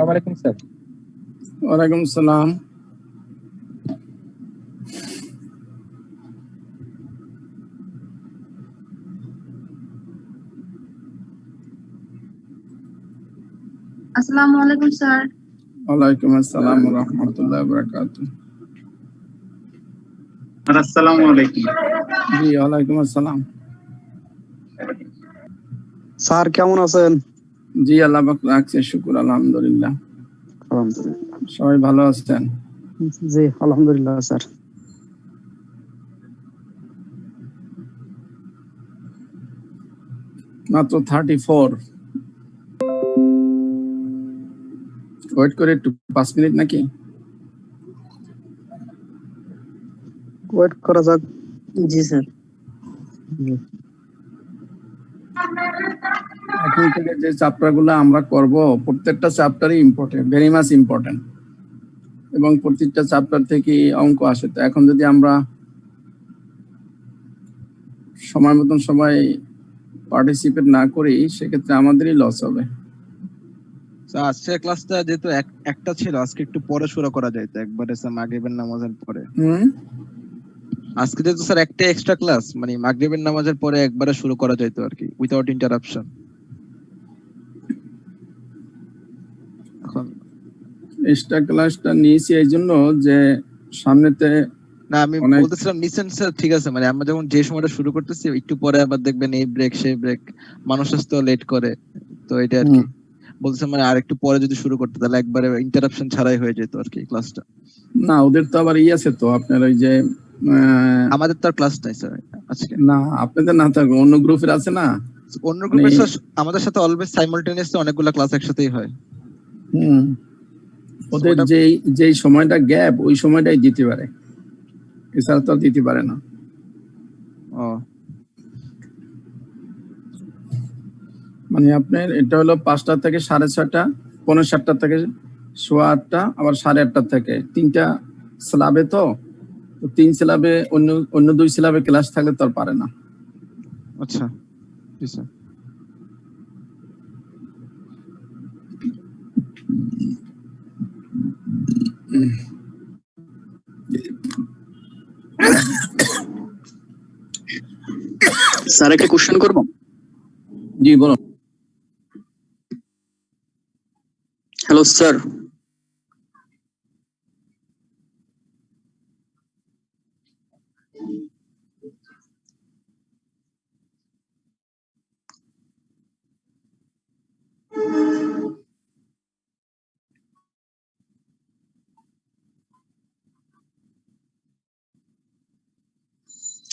আসসালামু আলাইকুম স্যার। ওয়ালাইকুম সালাম। আসসালামু আলাইকুম স্যার। ওয়ালাইকুম আসসালাম ওয়া রাহমাতুল্লাহি ওয়া বারাকাতুহু। আসসালামু আলাইকুম। জি ওয়ালাইকুম আসসালাম। স্যার কেমন আছেন? জি আল্লাহ পাক রাখছে, শুকর আলহামদুলিল্লাহ। আলহামদুলিল্লাহ। সবাই ভালো আছেন? জি আলহামদুলিল্লাহ স্যার। মাত্র 34। ওয়েট করে একটু 5 মিনিট নাকি? ওয়েট করা যাক। জি স্যার। এখন থেকে যে চ্যাপ্টারগুলো আমরা করব প্রত্যেকটা চ্যাপ্টারই ইম্পর্টেন্ট, ভেরি মাচ ইম্পর্টেন্ট, এবং প্রত্যেকটা চ্যাপ্টার থেকে অঙ্ক আসে। তো এখন যদি আমরা সময় মতন সবাই পার্টিসিপেট না করি সেক্ষেত্রে আমাদেরই লস হবে। আজকের ক্লাসটা যেহেতু একটা ছিল, আজকে একটু পরে শুরু করা যায় তো, একবারে স্যার মাগরিবের নামাজের পরে। আজকে যেহেতু স্যার একটা এক্সট্রা ক্লাস, মানে মাগরিবের নামাজের পরে একবারে শুরু করা যায় তো আর কি, উইদাউট ইন্টারাপশন। এখন এক্সট্রা ক্লাসটা নিয়েছি এই জন্য যে সামনেতে না, আমি বলতেছিলাম নিছেন স্যার, ঠিক আছে, মানে আমরা যখন যে সময়টা শুরু করতেছি একটু পরে আবার দেখবেন এই ব্রেক সেই ব্রেক, মানুষ তো লেট করে, তো এটা আর কি বলছেন, মানে আর একটু পরে যদি শুরু করতে তাহলে একবারে ইন্টারাপশন ছাড়াই হয়ে যেত আর কি ক্লাসটা। না, ওদের তো আবার আছে তো, আপনার ওই যে আমাদের তো আর ক্লাস নাই স্যার আজকে। না, আপনাদের না থাকবে, অন্য গ্রুপের আছে না, অন্য গ্রুপের স্যার আমাদের সাথে অলওয়েজ সাইমালটেনিয়াসলি অনেকগুলো ক্লাস একসাথেই হয়। ওদের যেই সময়টা গ্যাপ ওই সময়টাই দিতে পারে, এছাড়া তো দিতে পারে না। মানে আপনার এটা হলো 5টা থেকে 6:30, 6:45 থেকে 8:15, আবার 8:30 থেকে 3টা স্ল্যাবে, তো 3 স্ল্যাবে অন্য 2 স্ল্যাবে ক্লাস থাকলে তো আর পারে না। আচ্ছা জি স্যার। স্যার একটা কোশ্চেন করব? জি বলুন। Hello sir.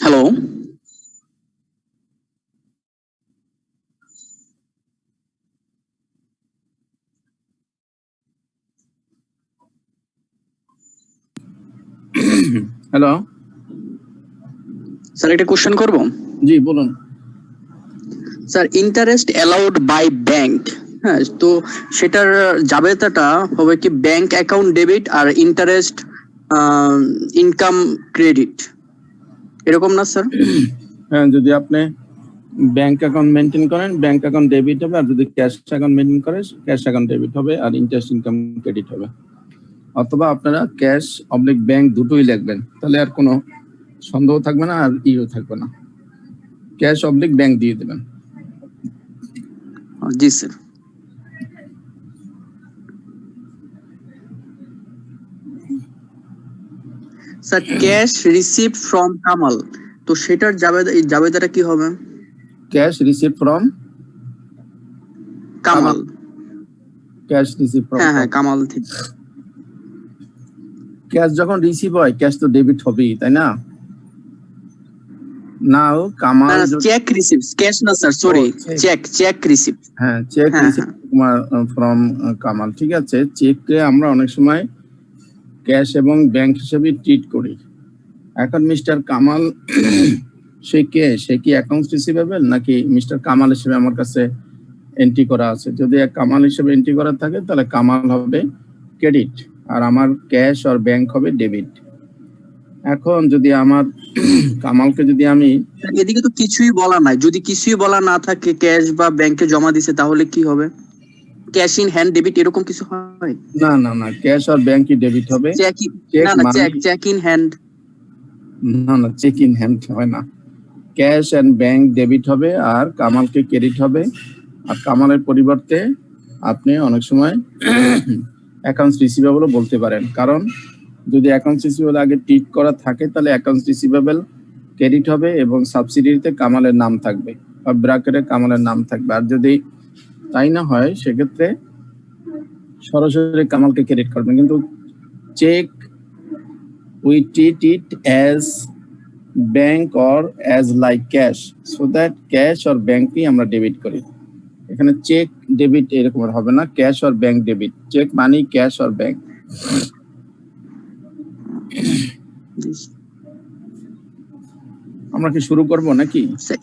Hello hello sir একটা কোশ্চেন করব? জি বলুন। Sir interest allowed by bank, হ্যাঁ, তো সেটার জাবেদাটা হবে কি ব্যাংক অ্যাকাউন্ট ডেবিট আর ইন্টারেস্ট ইনকাম ক্রেডিট, এরকম না স্যার? হ্যাঁ, যদি আপনি ব্যাংক অ্যাকাউন্ট মেনটেন করেন ব্যাংক অ্যাকাউন্ট ডেবিট হবে, আর যদি ক্যাশ অ্যাকাউন্ট মেনটেন করেন ক্যাশ অ্যাকাউন্ট ডেবিট হবে, আর ইন্টারেস্ট ইনকাম ক্রেডিট হবে। অথবা আপনারা ক্যাশ অবলিক ব্যাংক দুটোই লিখবেন, তাহলে আর কোনো সন্দেহ থাকবে না, আর ইও থাকবে না। ক্যাশ অবলিক ব্যাংক দিয়ে দেবেন। জি sir. Sir cash received from Kamal, তো সেটার জাবেদাটা কি হবে? Cash receive from Kamal. Cash receive from, হ্যাঁ কামাল থেকে। ক্যাশ যখন রিসিভ হয় ক্যাশ তো ডেবিট হবেই, তাই না? নাও কামাল চেক রিসিভ, ক্যাশ না স্যার, সরি, চেক রিসিভ। হ্যাঁ, চেক রিসিভ ফ্রম কামাল, ঠিক আছে। চেককে আমরা অনেক সময় ক্যাশ এবং ব্যাংক হিসেবে ট্রিট করি। এখন মিস্টার কামাল সে কি অ্যাকাউন্টস রিসিভেবল নাকি মিস্টার কামাল হিসেবে আমার কাছে এন্ট্রি করা আছে? যদি কামাল হিসেবে এন্ট্রি করা থাকে তাহলে কামাল হবে ক্রেডিট, আর আমার ক্যাশ আর ব্যাংক হবে ডেবিট। এখন যদি আমার কামালকে যদি আমি, এদিকে তো কিছুই বলা নাই, যদি কিছুই বলা না থাকে ক্যাশ বা ব্যাংকে জমা দিছে তাহলে কি হবে? ক্যাশ ইন হ্যান্ড ডেবিট এরকম কিছু হয় হয়? না না না, ক্যাশ আর ব্যাংকই ডেবিট হবে। চেক চেক না না মানি, চেক ইন হ্যান্ড। না না, চেক ইন হ্যান্ড হয় না। ক্যাশ এন্ড ব্যাংক ডেবিট হবে আর কামালকে ক্রেডিট হবে। আর কামালের পরিবর্তে আপনি অনেক সময় অ্যাকাউন্টস রিসিভেবলও বলতে পারেন, কারণ যদি অ্যাকাউন্টস রিসিভেবল আগে টিক করা থাকে তাহলে অ্যাকাউন্টস রিসিভেবল ক্রেডিট হবে এবং সাবসিডিতে কামালের নাম থাকবে বা ব্র্যাকেটে কামালের নাম থাকবে। আর যদি তাই না হয় সেক্ষেত্রে সরাসরি কামালকে ক্রেডিট করবেন। কিন্তু cheque we treat it as bank or as like cash, so that cash or ব্যাংকই আমরা ডেবিট করি। এখানে চেক ডেবিট এরকম হবে না, cash or bank debit, cheque money cash or bank. আমরা কি শুরু করব নাকি? স্যার,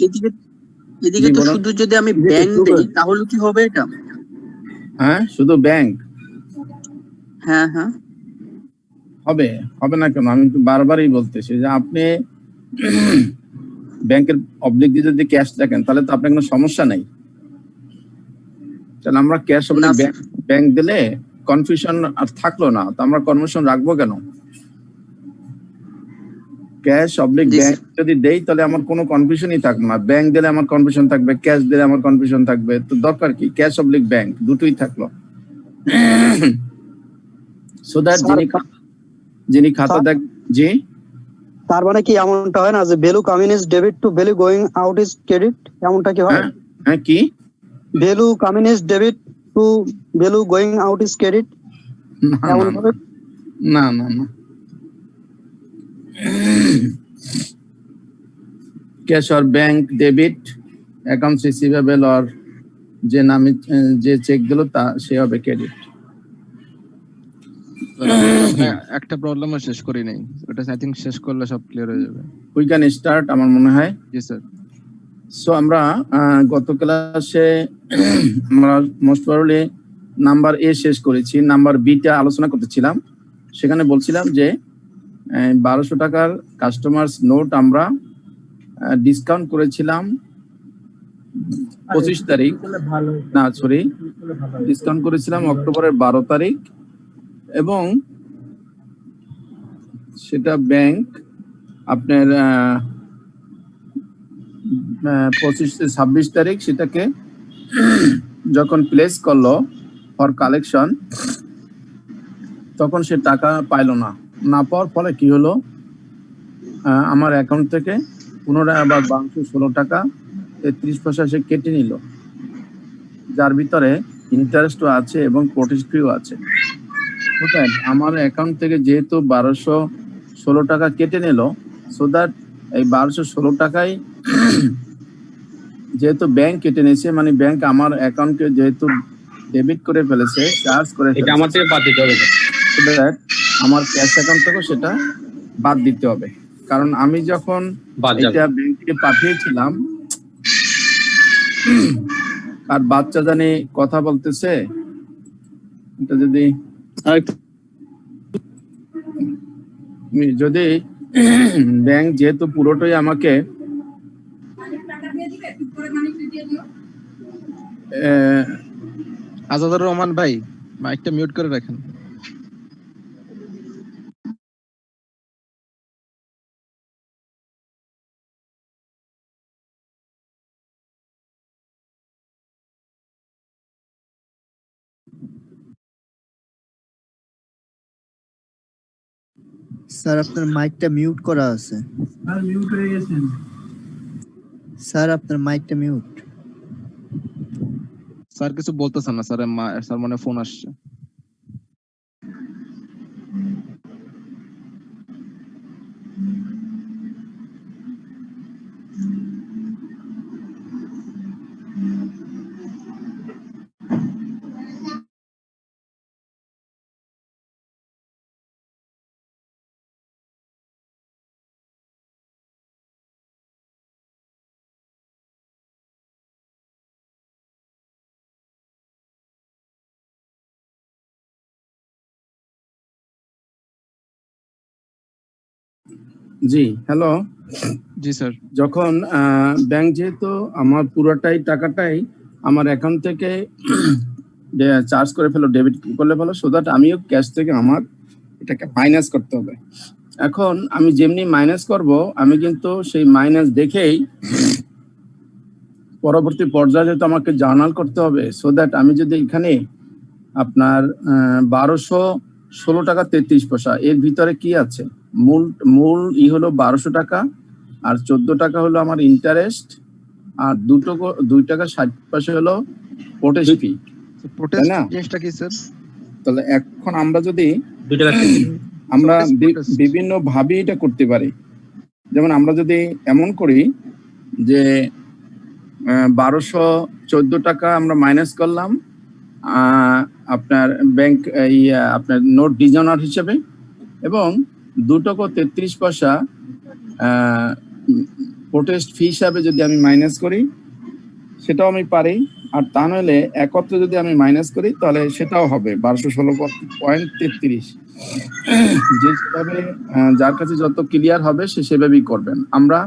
এদিকে তো শুধু যদি আমি ব্যাংক দেই তাহলে কি হবে এটা? হ্যাঁ, শুধু ব্যাংক হ্যাঁ হ্যাঁ হবে, হবে না কেন? আমি তো বারবারই বলতেছি যে আপনি ব্যাংকের অবলিক দিয়ে যদি ক্যাশ দেখেন তাহলে তো আপনার কোনো সমস্যা নাই। তাহলে আমরা ক্যাশ অবলিক ব্যাংক দিলে কনফিউশন আর থাকলো না, তো আমরা কনফিউশন রাখবো কেন? ক্যাশ অবলিক ব্যাংক যদি দেই তাহলে আমার কোনো কনফিউশনই থাকবে না। ব্যাংক দিলে আমার কনফিউশন থাকবে, ক্যাশ দিলে আমার কনফিউশন থাকবে, তো dরকার কি? ক্যাশ অবলিক ব্যাংক দুটোই থাকলো। সো দ্যাট যিনি খাতা দেখ, জি তার মানে কি এমনটা হয় না যে value coming is debit to value going out is credit, এমনটা কি হয়? হ্যাঁ কি value coming is debit to value going out is credit, এমন ভাবে? না না না, cash or bank debit, accounts receivable or যে নামে যে চেক দিল তা সে হবে ক্রেডিট। একটা প্রবলেমও শেষ করি নাই, ওটা আই থিংক শেষ করলে সব ক্লিয়ার হয়ে যাবে। উই ক্যান স্টার্ট আমার মনে হয়। জি স্যার। সো আমরা গত ক্লাসে আমরা মোস্ট প্রবাবলি নাম্বার এ শেষ করেছি, নাম্বার বিটা আলোচনা করতেছিলাম। সেখানে বলছিলাম যে 1200 টাকার কাস্টমার্স নোট আমরা ডিসকাউন্ট করেছিলাম 25 তারিখ, না সরি, ডিসকাউন্ট করেছিলাম অক্টোবরের 12 তারিখ এবং সেটা ব্যাংক আপনার 26 তারিখ সেটাকে যখন প্লেস করলো ফর কালেকশন তখন সে টাকা পাইলো না। না পাওয়ার ফলে কি হলো, আমার অ্যাকাউন্ট থেকে পুনরায় আবার 1216 টাকা 33 পয়সা সে কেটে নিল, যার ভিতরে ইন্টারেস্টও আছে এবং প্রোটেস্ট ফিও আছে। ওটাই আমার অ্যাকাউন্ট থেকে যেহেতু 1216 টাকা কেটে নিল, সো দ্যাট এই 1216 টাকায় যেহেতু ব্যাংক কেটে নিয়েছে, মানে ব্যাংক আমার অ্যাকাউন্টকে যেহেতু ডেবিট করে ফেলেছে, চার্জ করে ফেলেছে, এটা আমার থেকে বাদ দিতে হবে, আমার ক্যাশ অ্যাকাউন্ট থেকে সেটা বাদ দিতে হবে। কারণ আমি যখন এটা ব্যাংকে পাঠিয়েছিলাম, আর বাচ্চা জানি কথা বলতেছে, এটা যদি ব্যাংক যেহেতু পুরোটাই আমাকে আজাদুর রহমান ভাই মাইকটা মিউট করে রাখেন। স্যার আপনার মাইকটা মিউট করা আছে। স্যার মিউট হয়ে গেছেন। স্যার আপনার মাইকটা মিউট। স্যার কিছু বলতেছেন না স্যার, স্যার মনে ফোন আসছে। জি হ্যালো। জি স্যার। যখন ব্যাংক যেহেতু আমার পুরোটাই টাকাটাই আমার অ্যাকাউন্ট থেকে চার্জ করে ফেলো, ডেবিট করলে ফেলো, সো দ্যাট আমিও ক্যাশ থেকে আমার এটাকে মাইনাস করতে হবে। এখন আমি যেমনি মাইনাস করব, আমি কিন্তু সেই মাইনাস দেখেই পরবর্তী পর্যায়ে যেহেতু আমাকে জার্নাল করতে হবে, সো দ্যাট আমি যদি এখানে আপনার 1216 টাকা 33 পয়সা, এর ভিতরে কি আছে, মূল হলো 1200 টাকা, আর 14 টাকা হলো আমার ইন্টারেস্ট, আর 2 টাকা 60 পয়সা হলো পোর্টেজ ফি। প্রোটেস্ট না? জিনিসটা কি স্যার? তাহলে এখন আমরা যদি 2 টাকা আমরা Protest. বিভিন্ন ভাবে এটা করতে পারি। যেমন আমরা যদি এমন করি যে 1214 টাকা আমরা মাইনাস করলাম আপনার ব্যাংক আপনার নোট ডিজনার হিসেবে, এবং 2 টাকা 33 পয়সা প্রোটেস্ট ফি হিসাবে যদি আমি মাইনাস করি, সেটাও আমি পারি। আর তা নইলে একত্রে যদি আমি মাইনাস করি, তাহলে সেটাও হবে 1216.33। যেভাবে যার কাছে যত ক্লিয়ার হবে সে সেভাবেই করবেন। আমরা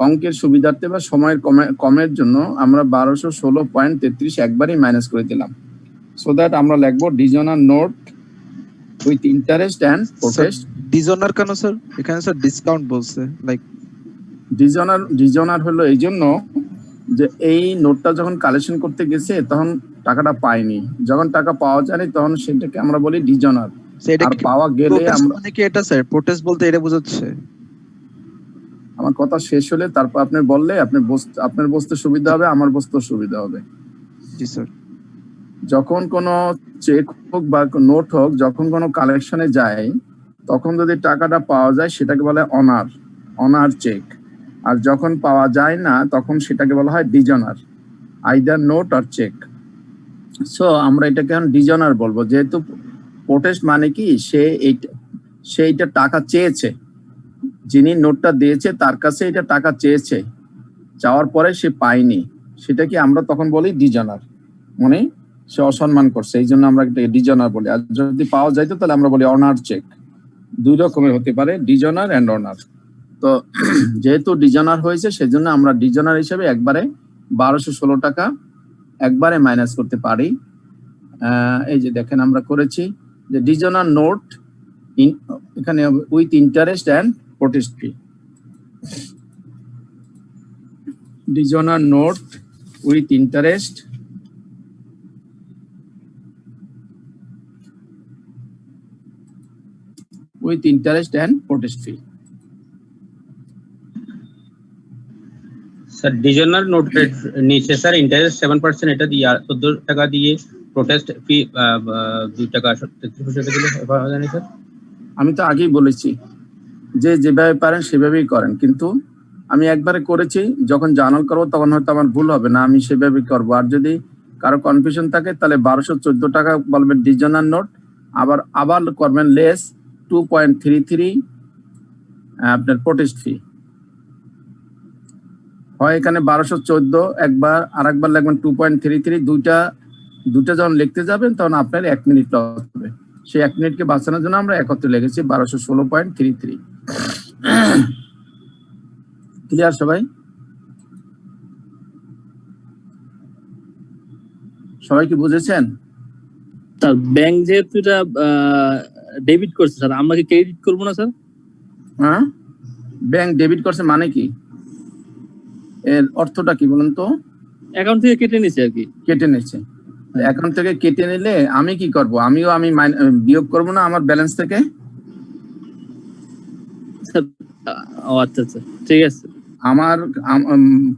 অঙ্কের সুবিধার্থে বা সময়ের কমের জন্য আমরা 1216.33 একবারই মাইনাস করে দিলাম, সো দ্যাট আমরা লিখবো dishonour note with interest and protest. Dishonour কেন স্যার? এখানে স্যার ডিসকাউন্ট বলছে, লাইক ডিজনার হলো এই জন্য যে এই নোটটা যখন কালেকশন করতে গেছে তখন টাকাটা পাইনি, যখন টাকা পাওয়া যায়নি তখন সেটাকে আমরা বলি ডিজনার। সেটা আর পাওয়া গেলে আমরা, মানে কি এটা স্যার প্রোটেস্ট বলতে এটা বোঝাচ্ছে? আমার কথা শেষ হলে তারপর আপনি বললে আপনার বুঝতে সুবিধা হবে, আমার বুঝতে সুবিধা হবে। জি স্যার। যখন কোনো চেক হোক বা নোট হোক, যখন কোনো কালেকশনে যায়, তখন যদি টাকাটা পাওয়া যায় সেটাকে বলে অনার চেক। আর যখন পাওয়া যায় না তখন সেটাকে বলা হয় ডিজনার, আইদার নোট আর চেক। সো আমরা এটাকে এখন ডিজনার বলবো, যেহেতু প্রোটেস্ট মানে কি সে এইটা টাকা চেয়েছে, যিনি নোটটা দিয়েছে তার কাছে এটা টাকা চেয়েছে, চাওয়ার পরে সে পায়নি, সেটাকে আমরা তখন বলি ডিজনার, মানে সে অসম্মান করছে, এই জন্য আমরা এটাকে ডিজনার বলি। আর যদি পাওয়া যাইতো তাহলে আমরা বলি অনার চেক। 2 রকমের হতে পারে, ডিজনার এন্ড অনার। তো যেহেতু ডিজনার হয়েছে সেজন্য আমরা ডিজনার হিসেবে একবারে 1216 টাকা একবারে মাইনাস করতে পারি। এই যে দেখেন আমরা করেছি যে ডিজনার নোট এখানে with interest and protest fee. Dishonour note with interest and protest fee. Sir dishonour note rate নিচে স্যার ইন্টারেস্ট 7% এটা দিয়ে 14 টাকা দিয়ে প্রোটেস্ট ফি 2 টাকা 33 পয়সা দিলে হবে জানি স্যার। আমি তো আগেই বলেছি যে যেভাবে পারেন সেভাবেই করেন, কিন্তু আমি একবারে করেছি, যখন জার্নাল করবো তখন হয়তো আমার ভুল হবে না, আমি সেভাবেই করবো। আর যদি কারো কনফিউশন থাকে তাহলে 1214 টাকা বলবেন ডিজনার নোট, আবার করবেন লেস 2.33 আপনার প্রোটেস্ট ফি। হয় এখানে 1214 একবার, আর একবার লিখবেন 2.33। দুইটা যখন লিখতে যাবেন তখন আপনার 1 মিনিট লস হবে। সেই 1 মিনিটকে বাঁচানোর জন্য আমরা একত্রে লিখেছি 1216.33। ক্লিয়ার সবাই? সবাই কি বুঝেছেন? স্যার ব্যাংক যেহেতু এটা ডেবিট করছে স্যার, আমরা কি ক্রেডিট করবো না স্যার? হ্যাঁ, ব্যাংক ডেবিট করছে মানে কি, এর অর্থটা কি বলুন তো? অ্যাকাউন্ট থেকে কেটে নিছে আর কি। কেটে নিচ্ছে। অ্যাকাউন্ট থেকে কেটে নিলে আমি কি করব? আমি বিয়োগ করব না আমার ব্যালেন্স থেকে? ও আচ্ছা আচ্ছা, ঠিক আছে। আমার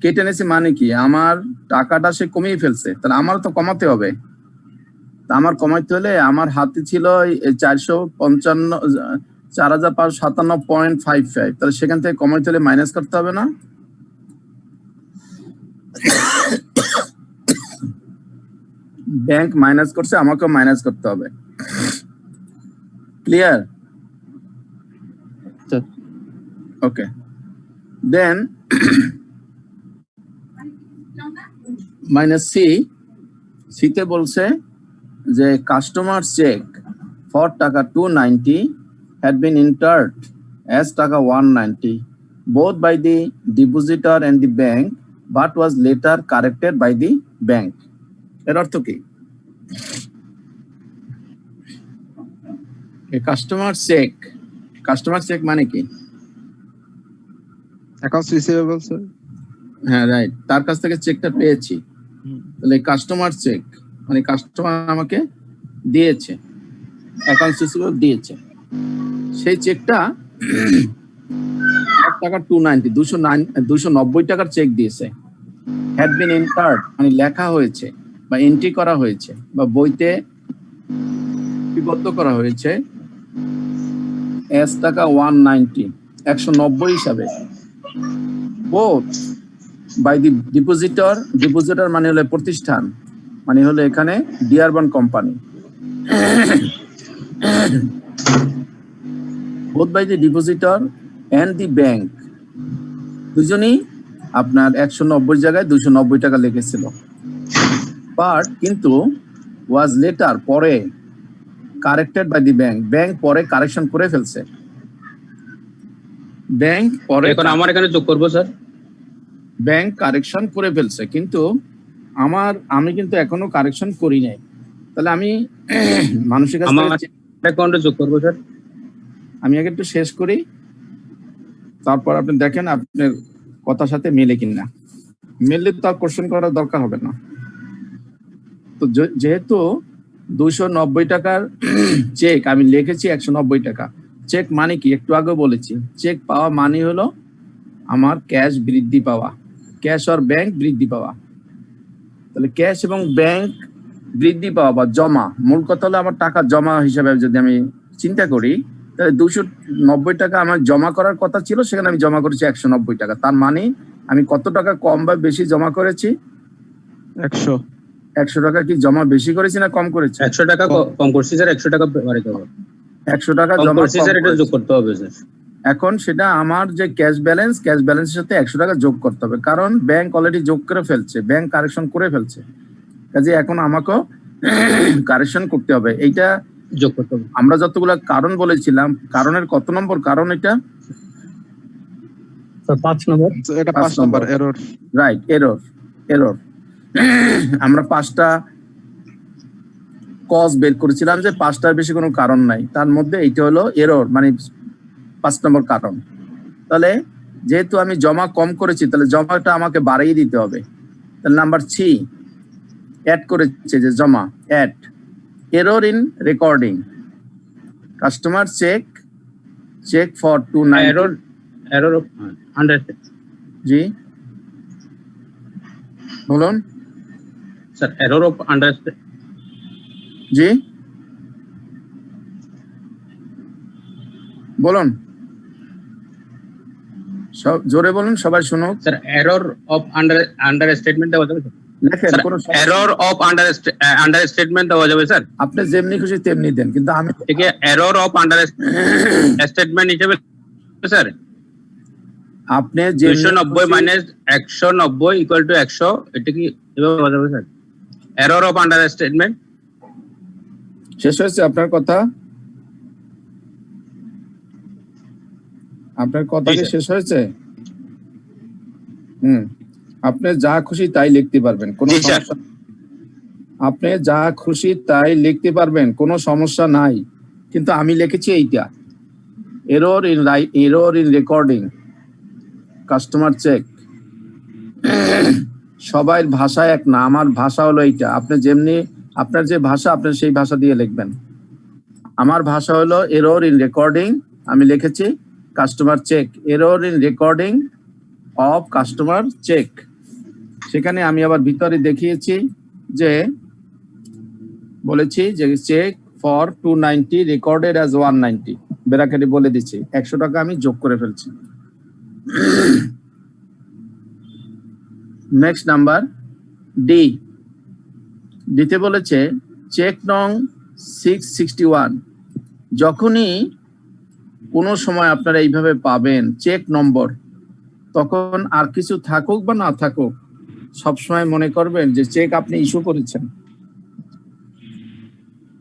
কেটে নিছে মানে কি, আমার টাকাটা সে কমিয়ে ফেলছে, তাহলে আমার তো কমাতে হবে। আমার কমাইতে হলে আমার হাতে ছিল 4,557.55, তাহলে সেখান থেকে কমাইতে হলে মাইনাস করতে হবে না? ব্যাংক মাইনাস করছে, আমাকেও মাইনাস করতে হবে। ক্লিয়ার? ওকে, দেন মাইনাস সিতে বলছে যে কাস্টমার চেক ফর টাকা 290 had been entered as টাকা 190 both by the depositor and the bank but was later corrected by the bank. এর অর্থ কি? কাস্টমার চেক মানে কি? Accounts receivable sir. হ্যাঁ রাইট, তার কাছ থেকে চেকটা পেয়েছি, তাহলে কাস্টমার চেক মানে কাস্টমার আমাকে দিয়েছে, অ্যাকাউন্টস রিসিভেবল দিয়েছে, সেই চেকটা টাকা 290 টাকার চেক দিয়েছে, হ্যাড বিন এন্টার্ড মানে লেখা হয়েছে বা এন্ট্রি করা হয়েছে বা বইতে লিপিবদ্ধ করা হয়েছে টাকা 190 হিসাবে, বোথ বাই দি ডিপোজিটর মানে হলো প্রতিষ্ঠান, মানে হলো এখানে ডিয়ারবান company, both by the depositor and the bank, দুজনই আপনার 190 জায়গায় 290 টাকা লিখেছিল, বাট কিন্তু ওয়াজ লেটার পরে কারেক্টেড বাই দি ব্যাংক পরে কারেকশন করে ফেলছে, ব্যাংক পরে এখন আমার এখানে যোগ করবো স্যার। ব্যাংক কারেকশন করে ফেলছে, কিন্তু আমি কিন্তু এখনো কারেকশন করি নাই, তাহলে আমি মানুষের কাছে আমার অ্যাকাউন্টে যোগ করবো স্যার। আমি আগে একটু শেষ করি, তারপর আপনি দেখেন আপনার কথার সাথে মেলে কিনা, মেললে তো আর কোশ্চেন করার দরকার হবে না। তো যেহেতু 290 টাকার চেক আমি লিখেছি 190 টাকা, চেক মানে কি একটু আগে বলেছি, চেক পাওয়া মানে হলো আমার ক্যাশ বৃদ্ধি পাওয়া, ক্যাশ আর ব্যাংক বৃদ্ধি পাওয়া, তাহলে ক্যাশ এবং ব্যাংক বৃদ্ধি পাওয়া বা জমা, মূল কথা হলো আমার টাকা জমা হিসাবে যদি আমি চিন্তা করি, তাহলে 290 টাকা আমার জমা করার কথা ছিল, সেখানে আমি জমা করেছি 190 টাকা, তার মানে আমি কত টাকা কম বা বেশি জমা করেছি? 100 টাকা কি জমা বেশি করেছি না কম করেছি? 100 টাকা কম করছি স্যার, 100 টাকা বাড়াতে হবে, 100 টাকা কম জমা করছি স্যার, এটা যোগ করতে হবে স্যার। এখন সেটা আমার যে ক্যাশ ব্যালেন্সের সাথে 100 টাকা যোগ করতে হবে, কারণ ব্যাংক অলরেডি যোগ করে ফেলছে, ব্যাংক কারেকশন করে ফেলছে, কাজে এখন আমাকেও কারেকশন করতে হবে, এইটা যোগ করতে হবে। আমরা যতগুলো কারণ বলেছিলাম, কারণের কত নম্বর কারণ এটা? স্যার 5 নম্বর। এটা 5 নাম্বার এরর। Right, error. আমরা 5টা কজ বের করেছিলাম যে 5টার বেশি কোনো কারণ নাই, তার মধ্যে এইটা হলো এরর মানে 5 নম্বর কারণ। তাহলে যেহেতু আমি জমা কম করেছি, তাহলে জমাটা আমাকে বাড়িয়ে দিতে হবে, তাহলে নাম্বার 3 অ্যাড করেছে যে জমা, add error in recording, customer cheque for 290 error 100 জি বলুন স্যার, এরর অফ আন্ডারস্ট্যান্ড জি বলুন, সব জোরে বলুন, সবাই শুনুক। স্যার, এরর অফ আন্ডারস্টেটমেন্ট দেওয়া যাবে লেখেন, স্যার? কোনো এরর অফ আন্ডারস্টেটমেন্ট দেওয়া যাবে স্যার? আপনি যেমনি খুশি তেমনি দেন, কিন্তু আমি ঠিক আছে, এরর অফ আন্ডারস্টেটমেন্ট হিসেবে স্যার আপনি যে 290 মাইনাস 190 ইকুয়াল টু 100, এটা কি এভাবে দেওয়া যাবে স্যার? এরর অফ আন্ডারস্টেটমেন্ট শেষ হয়েছে আপনার কথা? আপনার কথা কি শেষ হয়েছে? আপনি যা খুশি তাই লিখতে পারবেন, কোনো সমস্যা, আপনি যা খুশি তাই লিখতে পারবেন, কোনো সমস্যা নাই, কিন্তু আমি লিখেছি এইটা error in recording customer cheque. সবাই ভাষা এক না, আমার ভাষা হলো এইটা, আপনি যেমনি আপনার যে ভাষা আপনি সেই ভাষা দিয়ে লিখবেন, আমার ভাষা হলো এরর ইন রেকর্ডিং, আমি লিখেছি customer cheque, error in recording of customer cheque, সেখানে আমি আবার ভিতরে দেখিয়েছি যে বলেছি যে চেক ফর 290 রেকর্ডেড অ্যাজ 190, ব্র্যাকেটে বলে দিচ্ছি 100 টাকা আমি যোগ করে ফেলছি। নেক্সট নাম্বার ডিতে বলেছে চেক নং 661, যখনই কোনো সময় আপনারা এইভাবে পাবেন চেক নম্বর, তখন আর কিছু থাকুক বা না থাকুক, সবসময় মনে করবেন যে চেক আপনি ইস্যু করেছেন,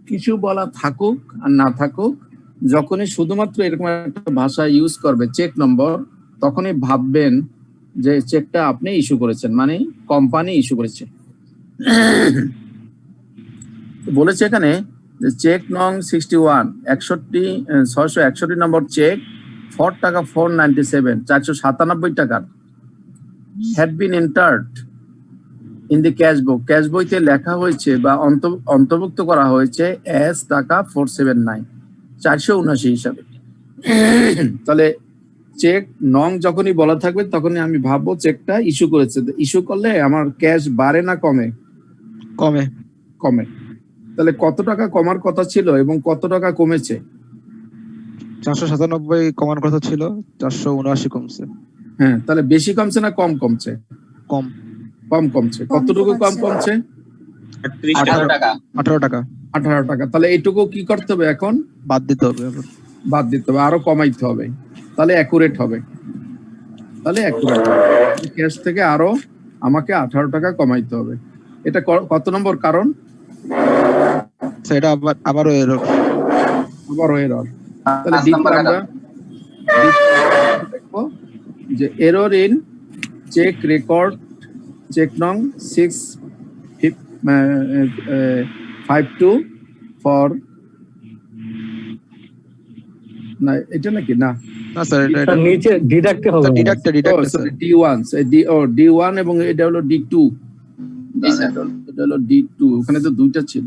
কিছু বলা থাকুক আর না থাকুক, যখনই শুধুমাত্র এরকম একটা ভাষা ইউজ করবে চেক নম্বর, তখনই ভাববেন যে চেকটা আপনি ইস্যু করেছেন, মানে কোম্পানি ইস্যু করেছে। বলেছে এখানে যে চেক নং 661 নম্বর চেক 4 টাকা 497 497 টাকার had been entered in the cash book cash বইতে লেখা হয়েছে বা অন্তর্ভুক্ত করা হয়েছে as টাকা 479 479 হিসাবে। তাহলে চেক নং যখনই বলা থাকবে তখনই আমি ভাববো চেকটা ইস্যু করেছে। ইস্যু করলে আমার ক্যাশ বাড়ে না কমে? কমে। কমে। তাহলে কত টাকা কমার কথা ছিল এবং কত টাকা কমেছে? 497 কমার কথা ছিল, 479 কমছে। হ্যাঁ, তাহলে বেশি কমছে না কম কমছে? কম। কম কমছে। কতটুকু কম কমছে? 18 টাকা। 18 টাকা। 18 টাকা। তাহলে এইটুকু কি করতে হবে এখন? বাদ দিতে হবে আবার। বাদ দিতে হবে, আরো কমাইতে হবে, তাহলে অ্যাকুরেট হবে। তাহলে অ্যাকুরেট ক্যাশ থেকে আরো আমাকে 18 টাকা কমাইতে হবে। এটা কত নম্বর কারণ? সেটা আবারও এরর। আবারও এরর। তাহলে ডিতে আমরা দেখবো যে error in cheque record cheque নং 652 ফর না এটা নাকি না না স্যার এটা নিচে ডিডাক্টে হবে। Deduct sir. D1 D1 এবং এটা হলো D2। এটা হলো D2, ওখানে তো দুইটা ছিল।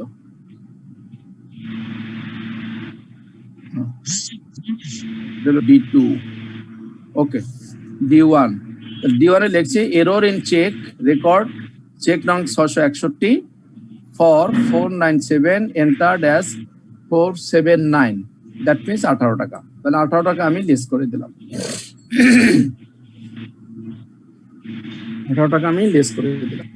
এটা হলো D2। ওকে, D1 এ লিখছি error in cheque record cheque নং 661 for 497 entered as 479, that means 18 টাকা। তাহলে 18 টাকা আমি লেস করে দিলাম। 18 টাকা আমি লেস করে দিলাম।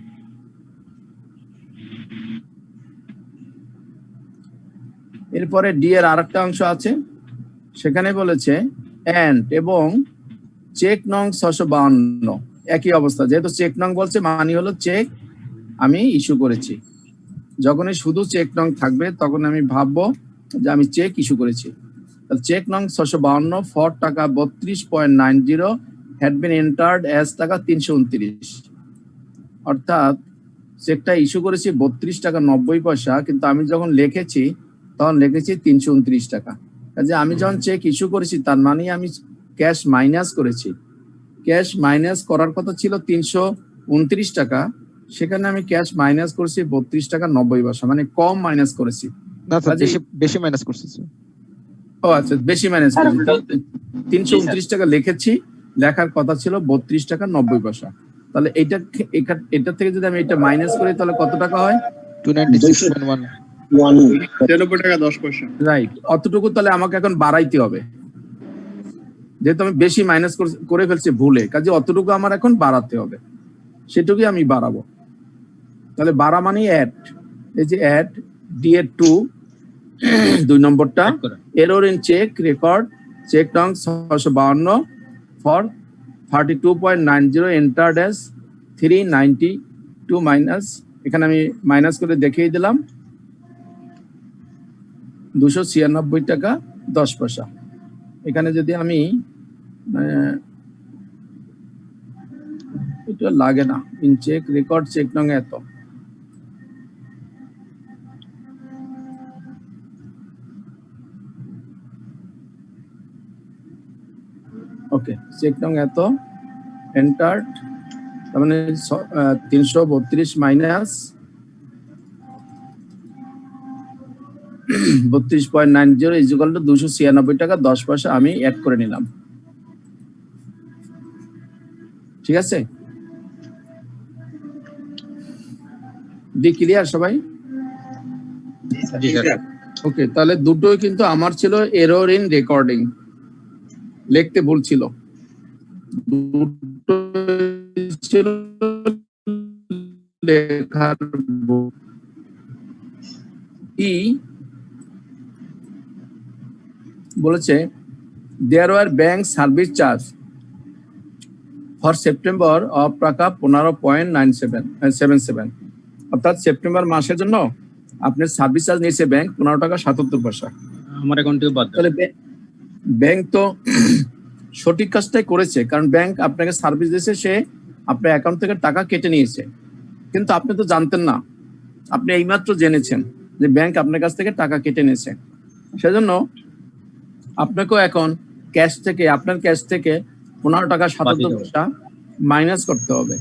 এরপরে ডি এর আরেকটা অংশ আছে, সেখানে বলেছে এন্ড এবং চেক নং 652 একই অবস্থা। যেহেতু চেক নং বলছে মানে হলো চেক আমি ইস্যু করেছি। যখনই শুধু চেক নং থাকবে তখন আমি ভাববো যে আমি চেক ইস্যু করেছি। তাহলে চেক নং 652 ফর টাকা 32.90 হ্যাড বিন এন্টার্ড অ্যাজ টাকা 329। অর্থাৎ চেকটা ইস্যু করেছি 32 টাকা 90 পয়সা, কিন্তু আমি যখন লিখেছি তখন লিখেছি 329 টাকা। কাজে আমি যখন চেক ইস্যু করেছি তার মানে আমি ক্যাশ মাইনাস করেছি। ক্যাশ মাইনাস করার কথা ছিল 329 টাকা, সেখানে আমি ক্যাশ মাইনাস করেছি 32 টাকা 90 পয়সা, মানে কম মাইনাস করেছি। না স্যার বেশি মাইনাস করছে স্যার। ও আচ্ছা, বেশি মাইনাস করেছি। 329 টাকা লিখেছি, লেখার কথা ছিল 32 টাকা 90 পয়সা। তাহলে এটা থেকে যদি আমি এটা মাইনাস করি তাহলে কত টাকা হয়? 296.1 93 টাকা 10 পয়সা। রাইট, অতটুকু তাহলে আমাকে এখন বাড়াইতে হবে, যেহেতু আমি বেশি মাইনাস করে ফেলছি ভুলে। কাজে অতটুকু আমার এখন বাড়াতে হবে, সেটুকুই আমি বাড়াবো। তাহলে বাড়া মানে অ্যাড, এই যে অ্যাড ডি এর 2 নম্বরটা error in cheque record cheque নং 652 ফর 32.90 এন্টার্ড অ্যাজ 392 মাইনাস, এখানে আমি মাইনাস করে দেখিয়ে দিলাম 296 টাকা 10 পয়সা। এখানে যদি আমি এটা লাগে না, ইন চেক রেকর্ড চেক নং এত, ওকে চেক নং এত এন্টার্ড, তার মানে 332 মাইনাস 32.90 ইজ ইকুয়াল টু 296 টাকা 10 পয়সা আমি অ্যাড করে নিলাম। ঠিক আছে, ডি ক্লিয়ার সবাই? ওকে, তাহলে দুটোই কিন্তু আমার ছিল এরর ইন রেকর্ডিং, লিখতে ভুল ছিল। দুটো ছিল লেখার ই বলেছে there were bank service charge for September of টাকা 15.77, অর্থাৎ সেপ্টেম্বর মাসের জন্য আপনার সার্ভিস চার্জ নিয়েছে ব্যাংক 15 টাকা 77 পয়সা। আমার অ্যাকাউন্ট থেকে বাদ। তাহলে ব্যাংক তো সঠিক কাজটাই করেছে, কারণ ব্যাংক আপনাকে সার্ভিস দিয়েছে, সে আপনার অ্যাকাউন্ট থেকে টাকা কেটে নিয়েছে, কিন্তু আপনি তো জানতেন না, আপনি এইমাত্র জেনেছেন যে ব্যাংক আপনার কাছ থেকে টাকা কেটে নিয়েছে। সেজন্য আপনাকেও এখন আপনার ক্যাশ থেকে 15 টাকা 77 পয়সা মাইনাস করতে হবে,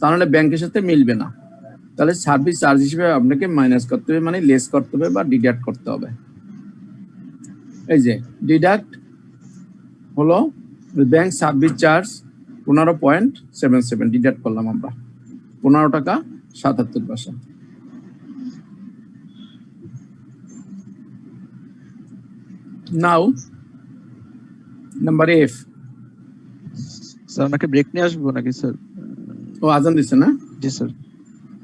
তাহলে ব্যাংকের সাথে মিলবে না। তাহলে সার্ভিস চার্জ হিসেবে আপনাকে মাইনাস করতে হবে, মানে লেস করতে হবে বা ডিডাক্ট করতে হবে। এই যে ডিডাক্ট হলো ব্যাংক সার্ভিস চার্জ 15.77 ডিডাক্ট করলাম আমরা 15 টাকা 77 পয়সা। নাও নাম্বার এফ। স্যার আমাকে ব্রেক নিয়ে আসবো নাকি স্যার? ও আজান দিচ্ছে না? জি স্যার।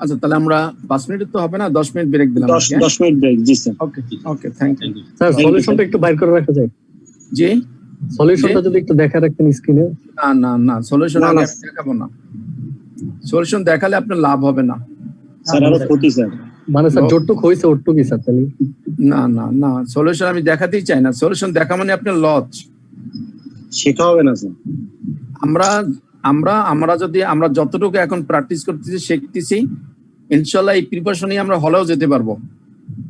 আচ্ছা তাহলে আমরা 5 মিনিট তো হবে না, 10 মিনিট ব্রেক দিলাম। 10 মিনিট ব্রেক। জি স্যার। Okay okay, thank you sir. সলিউশনটা একটু বাইর করে রাখা যায়? জি, সলিউশনটা যদি একটু দেখা রাখতেন স্ক্রিনে। না না না, সলিউশন আমি দেখাবো না। সলিউশন দেখালে আপনার লাভ হবে না স্যার, আরো ক্ষতি স্যার। মানে স্যার যতটুকু হইছে ওটুকুই স্যার। তাহলে না না না, সলিউশন আমি দেখাতেই চাই না। সলিউশন দেখা মানে আপনার লস, শেখা হবে না স্যার। আমরা যদি আমরা যতটুকু এখন প্র্যাকটিস করতেছি, শিখতেছি, ইনশাআল্লাহ এই প্রিপারেশনই আমরা হলেও যেতে পারবো।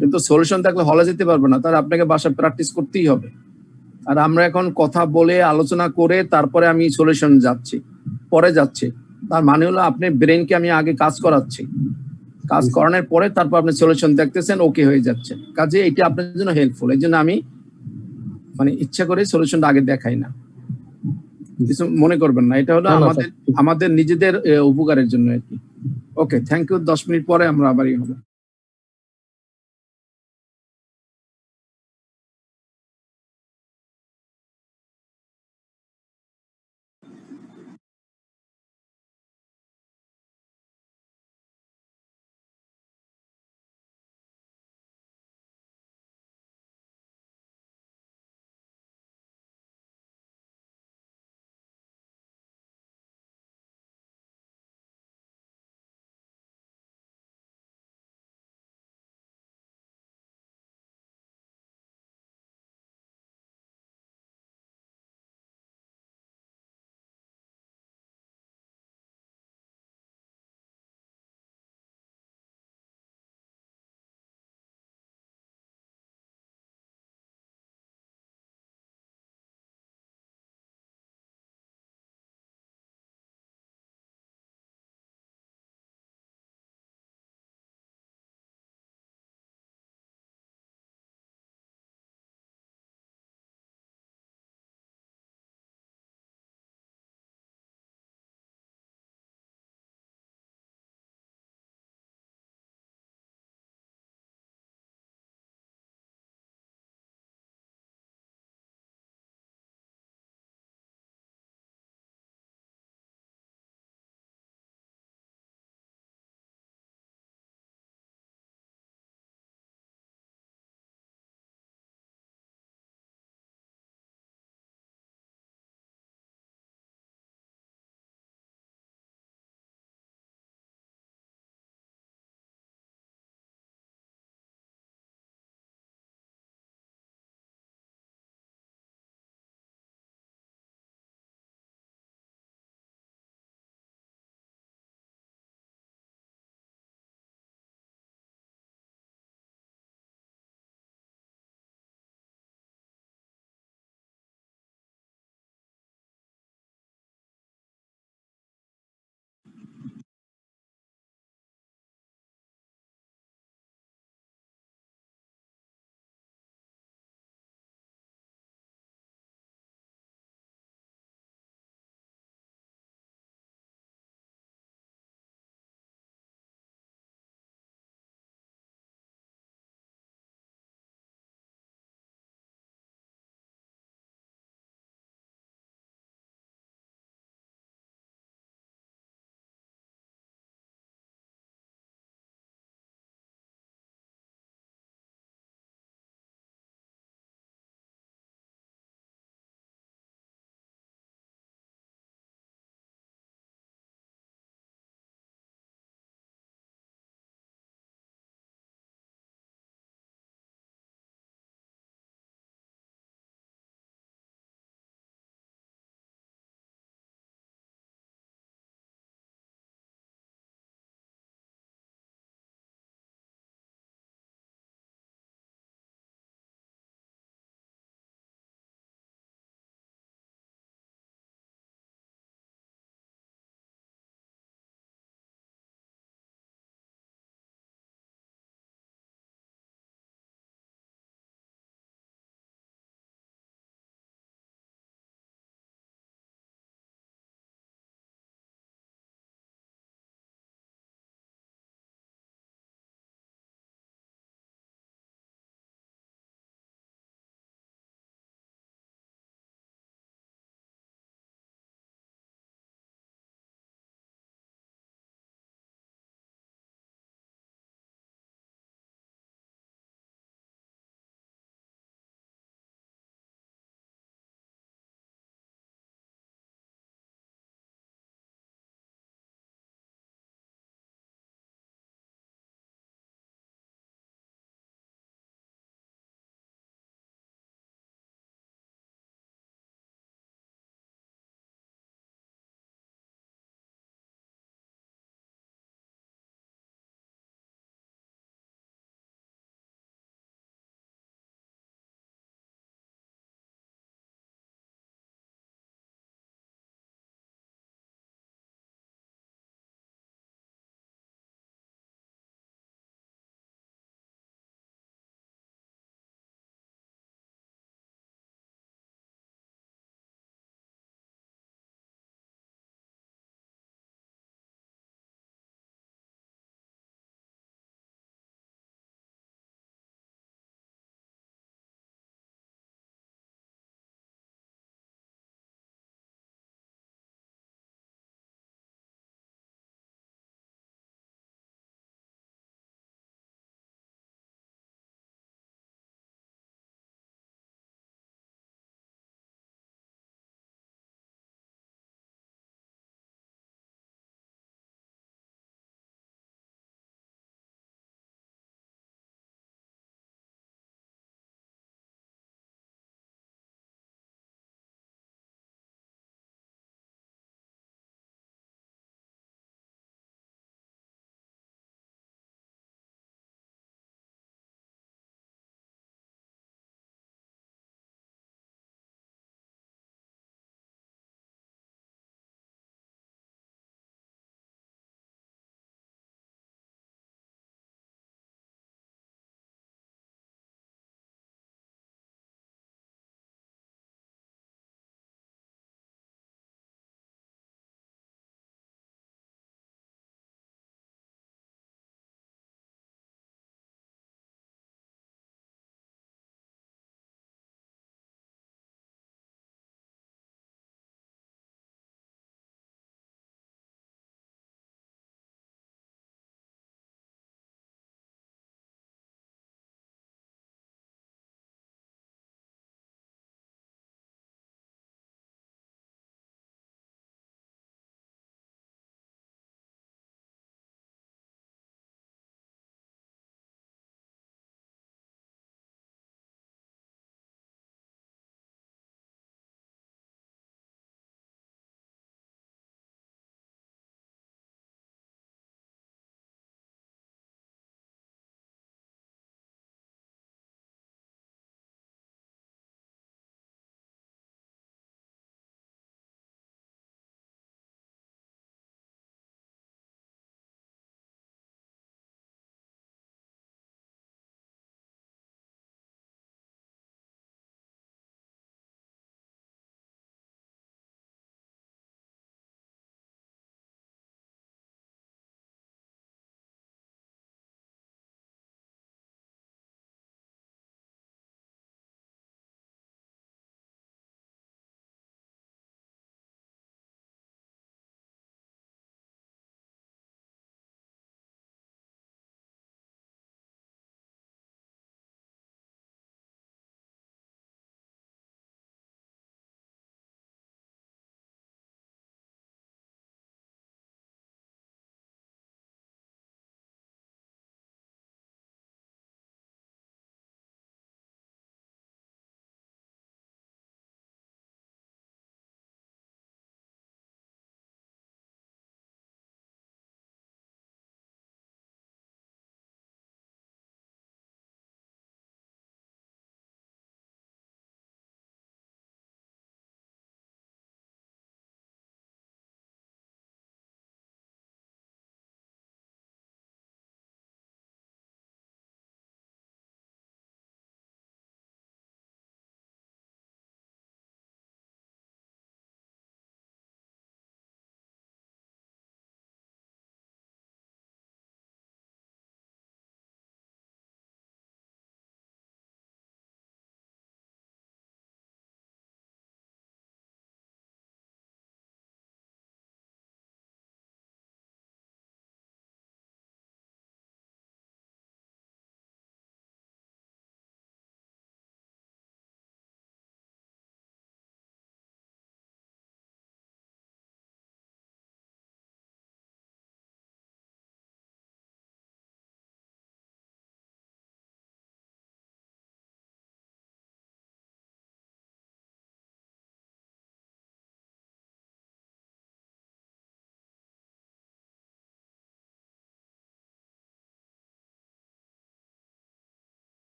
কিন্তু সলিউশন থাকলে হলে যেতে পারবো না, তাহলে আপনাকে বাসায় প্র্যাকটিস করতেই হবে। আর আমরা এখন কথা বলে আলোচনা করে তারপরে আমি সলিউশন পরে যাচ্ছি, তার মানে হলো আপনি ব্রেনকে আমি আগে কাজ করাচ্ছি, কাজ করানোর পরে তারপর আপনি সলিউশন দেখতেছেন, ওকে হয়ে যাচ্ছে। কাজে এটা আপনার জন্য হেল্পফুল। এই জন্য আমি মানে ইচ্ছা করে সলিউশনটা আগে দেখাই না, কিছু মনে করবেন না। এটা হলো আমাদের নিজেদের উপকারের জন্য আর কি। ওকে, থ্যাংক ইউ। 10 মিনিট পরে আমরা আবারই হবে।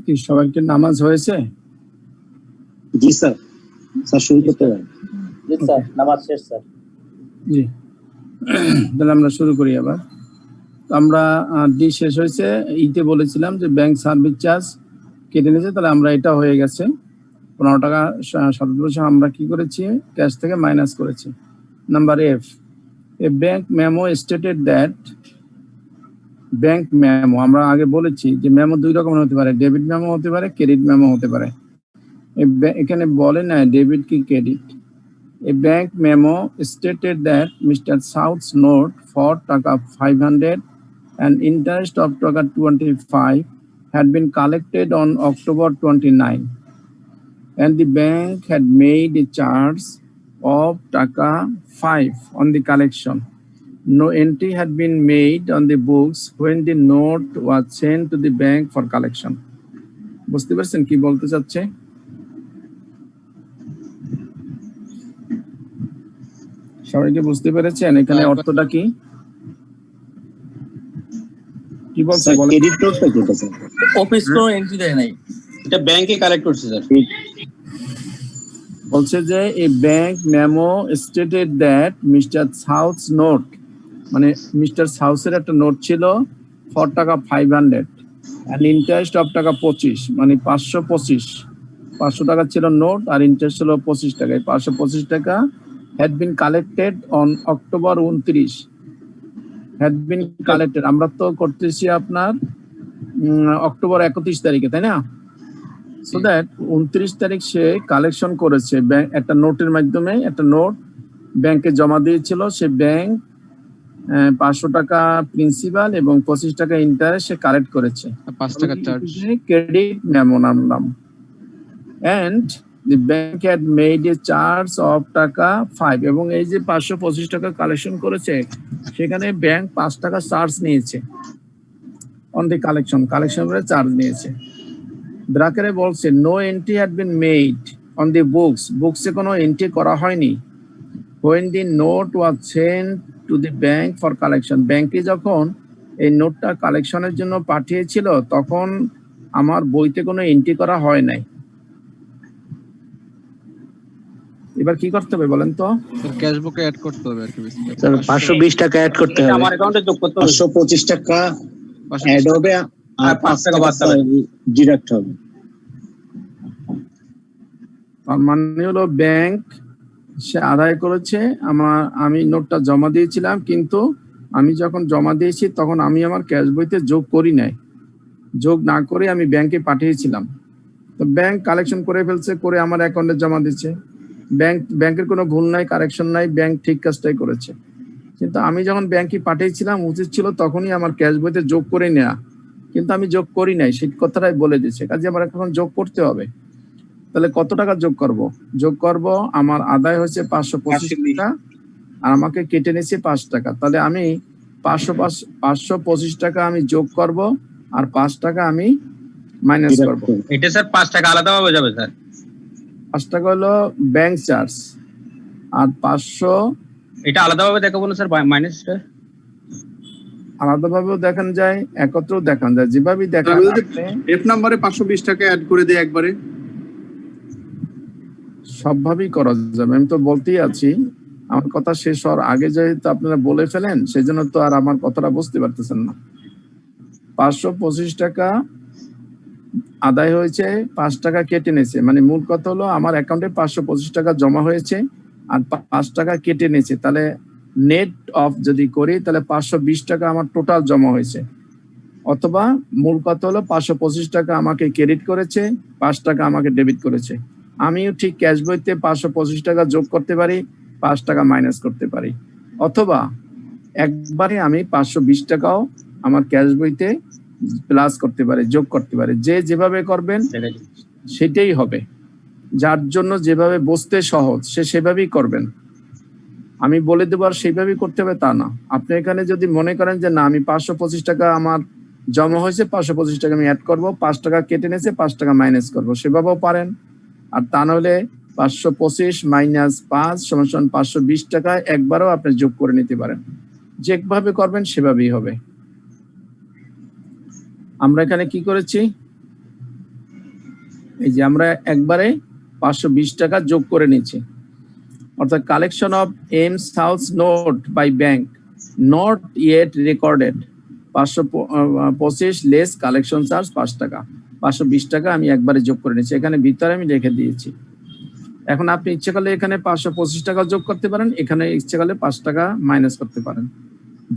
কি সবাইকে নামাজ হয়েছে? জি স্যার, স্যার শুরু করতে পারেন। জি স্যার, নামাজ শেষ স্যার। জি, তাহলে আমরা শুরু করি আবার। তো আমরা ডি শেষ হয়েছে, ইতে বলেছিলাম যে ব্যাংক সার্ভিস চার্জ কেটে নিয়েছে, তাহলে আমরা এটা হয়ে গেছে 15 টাকা 17 পয়সা আমরা কি করেছি, ক্যাশ থেকে মাইনাস করেছি। Number F, A bank memo stated that, bank memo আমরা আগে বলেছি যে মেমো দুই রকমের হতে পারে, ডেবিট মেমো হতে পারে, ক্রেডিট মেমো হতে পারে। এখানে বলে না ডেবিট কি credit. A bank memo stated that Mr. South's note for taka 500 and interest of taka 25 had been collected on October 29, and the bank had made a charge of taka 5 on the collection. No entry had been made on the books when the note was sent to the bank for collection. বুঝতে পারছেন কি বলতে চাচ্ছে? সবাইকে বুঝতে পেরেছেন এখানে অর্থটা কি কি বলছে স্যার বলেন? ক্রেডিট নোটটা কি স্যার? অফিস কোনো এন্ট্রি দেয় নাই। এটা ব্যাংকে কালেক্ট করছে স্যার। বলছে যে a bank memo stated that mister South's note, মানে মিস্টার সাউথের একটা নোট ছিল ফর টাকা 500 এন্ড ইন্টারেস্ট অফ টাকা 25, মানে 525 টাকা ছিল নোট আর ইন্টারেস্ট ছিল 25 টাকা। 525 টাকা had been collected on October 29, had been collected আমরা তো করতেছি আপনার অক্টোবর 31 তারিখে, তাই না? সো দ্যাট 29 তারিখ সে কালেকশন করেছে ব্যাংক একটা নোটের মাধ্যমে, একটা নোট ব্যাংকে জমা দিয়েছিল। সে ব্যাংক 500 টাকা প্রিন্সিপাল এবং 25 টাকা ইন্টারেস্ট সে কালেক্ট করেছে, 5 টাকা চার্জ। ক্রেডিট মেমো নাম। and the bank had made a charge of টাকা 5, এবং এই যে 525 টাকা কালেকশন করেছে সেখানে ব্যাংক 5 টাকা চার্জ নিয়েছে অন দি কালেকশনের চার্জ নিয়েছে। ব্রাকেটে বলছে no entry had been made on the বুকসে কোনো এন্ট্রি করা হয়নি when the note was sent to the bank for collection, ব্যাংকে যখন এই নোটটা কালেকশনের জন্য পাঠিয়েছিল তখন আমার বইতে কোনো এন্ট্রি করা হয় নাই। এবার কি করতে হবে বলেন তো? স্যার ক্যাশ বুকে অ্যাড করতে হবে আর কি। স্যার 520 টাকা অ্যাড করতে হবে। আমার অ্যাকাউন্টে যোগ করতে হবে। 525 টাকা অ্যাড হবে আর 5 টাকা বাদ ডিডাক্ট হবে। তার মানে হলো ব্যাংক সে আদায় করেছে আমি নোটটা জমা দিয়েছিলাম, কিন্তু আমি যখন জমা দিয়েছি তখন আমি আমার ক্যাশ বইতে যোগ করি নাই, যোগ না করে আমি ব্যাংকে পাঠিয়েছিলাম। তো ব্যাংক কালেকশন করে ফেলছে, করে আমার অ্যাকাউন্টে জমা দিচ্ছে। ব্যাংকের কোনো ভুল নাই, কারেকশন নাই, ব্যাংক ঠিক কাজটাই করেছে। কিন্তু আমি যখন ব্যাংকে পাঠিয়েছিলাম উচিত ছিল তখনই আমার ক্যাশ বইতে যোগ করে নেওয়া, কিন্তু আমি যোগ করি নাই, সেই কথাটাই বলে দিচ্ছে। কাজে আমার এখন যোগ করতে হবে। তাহলে কত টাকা যোগ করব? আমার আদায় হয়েছে 525 টাকা আর আমাকে কেটে নিয়েছে 5 টাকা। তাহলে আমি 525 টাকা আমি যোগ করব আর 5 টাকা আমি মাইনাস করব। এটা স্যার 5 টাকা আলাদাভাবে যাবে স্যার। 5 টাকা হলো ব্যাংক চার্জ আর 500 এটা আলাদাভাবে দেখাবো না স্যার মাইনাসটা? আলাদাভাবেও দেখানো যায়, একত্রেও দেখানো যায়, যেভাবেই দেখান। এফ নাম্বারে 520 টাকা অ্যাড করে দেয় একবারে, সবভাবেই করা যাবে। আমি তো বলতেই আছি, আমার কথা শেষ হওয়ার আগে যেহেতু আপনারা বলে ফেলেন, সেই জন্য তো আর আমার কথাটা বুঝতে পারতেছেন না। 525 টাকা আদায় হয়েছে, 5 টাকা কেটে নিয়েছে, মানে মূল কথা হলো আমার অ্যাকাউন্টে 525 টাকা জমা হয়েছে আর 5 টাকা কেটে নিয়েছে, তাহলে নেট অফ যদি করি তাহলে 520 টাকা আমার টোটাল জমা হয়েছে। অথবা মূল কথা হলো 525 টাকা আমাকে ক্রেডিট করেছে, 5 টাকা আমাকে ডেবিট করেছে। আমিও ঠিক ক্যাশ বইতে 525 টাকা যোগ করতে পারি, 5 টাকা মাইনাস করতে পারি, অথবা একবারে আমি 520 টাকাও আমার ক্যাশ বইতে প্লাস করতে পারি, যোগ করতে পারি। যে যেভাবে করবেন সেটাই হবে, যার জন্য যেভাবে বুঝতে সহজ সে সেভাবেই করবেন। আমি বলে দেবো আর সেইভাবেই করতে হবে তা না। আপনি এখানে যদি মনে করেন যে না আমি 525 টাকা আমার জমা হয়েছে, 525 টাকা আমি অ্যাড করবো, 5 টাকা কেটে নিয়েছে, 5 টাকা মাইনাস করবো, সেভাবেও পারেন। আর তা নাহলে 525 মাইনাস 5 সমান 520 টাকা একবারও আপনি যোগ করে নিতে পারেন। যেভাবে করবেন সেভাবেই হবে। আমরা এখানে কি করেছি, এই যে আমরা একবারে 520 টাকা যোগ করে নিয়েছি, অর্থাৎ কালেকশন অফ এমস house note by bank not yet recorded 525 less collection charge 5 টাকা, 520 টাকা আমি একবারে যোগ করে নিয়েছি, এখানে ভিতরে আমি রেখে দিয়েছি। এখন আপনি ইচ্ছে করলে এখানে 525 টাকা যোগ করতে পারেন, এখানে ইচ্ছে করলে 5 টাকা মাইনাস করতে পারেন,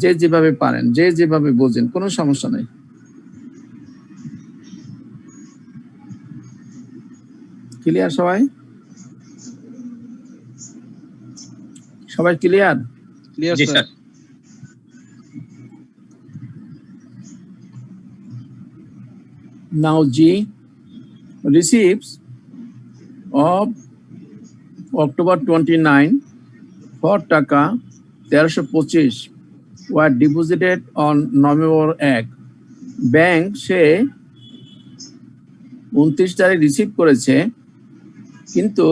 যে যেভাবে পারেন, যে যেভাবে বোঝেন, কোনো সমস্যা নেই। ক্লিয়ার সবাই? সবাই ক্লিয়ার? ক্লিয়ার জি sir. Sir. Now G receipts of October 29 for টাকা 1325 were deposited on November 1. Bank সে 29 তারিখ রিসিভ করেছে, কিন্তু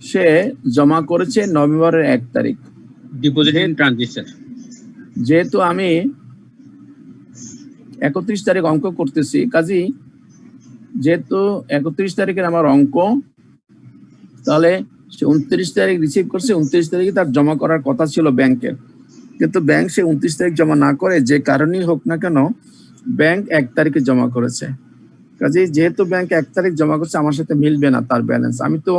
সে জমা করেছে নভেম্বরের 1 তারিখ। Deposit in transit sir. যেহেতু আমি 31 তারিখ অঙ্ক করতেছি, কাজী যেহেতু 31 তারিখের আমার অঙ্ক, তাহলে সে 29 তারিখ রিসিভ করছে, 29 তারিখে তার জমা করার কথা ছিল ব্যাংকের, কিন্তু ব্যাংক সে 29 তারিখ জমা না করে, যে কারণেই হোক না কেন, ব্যাংক 1 তারিখে জমা করেছে। কাজে যেহেতু ব্যাংক 1 তারিখ জমা করছে, আমার সাথে মিলবে না তার ব্যালেন্স। আমি তো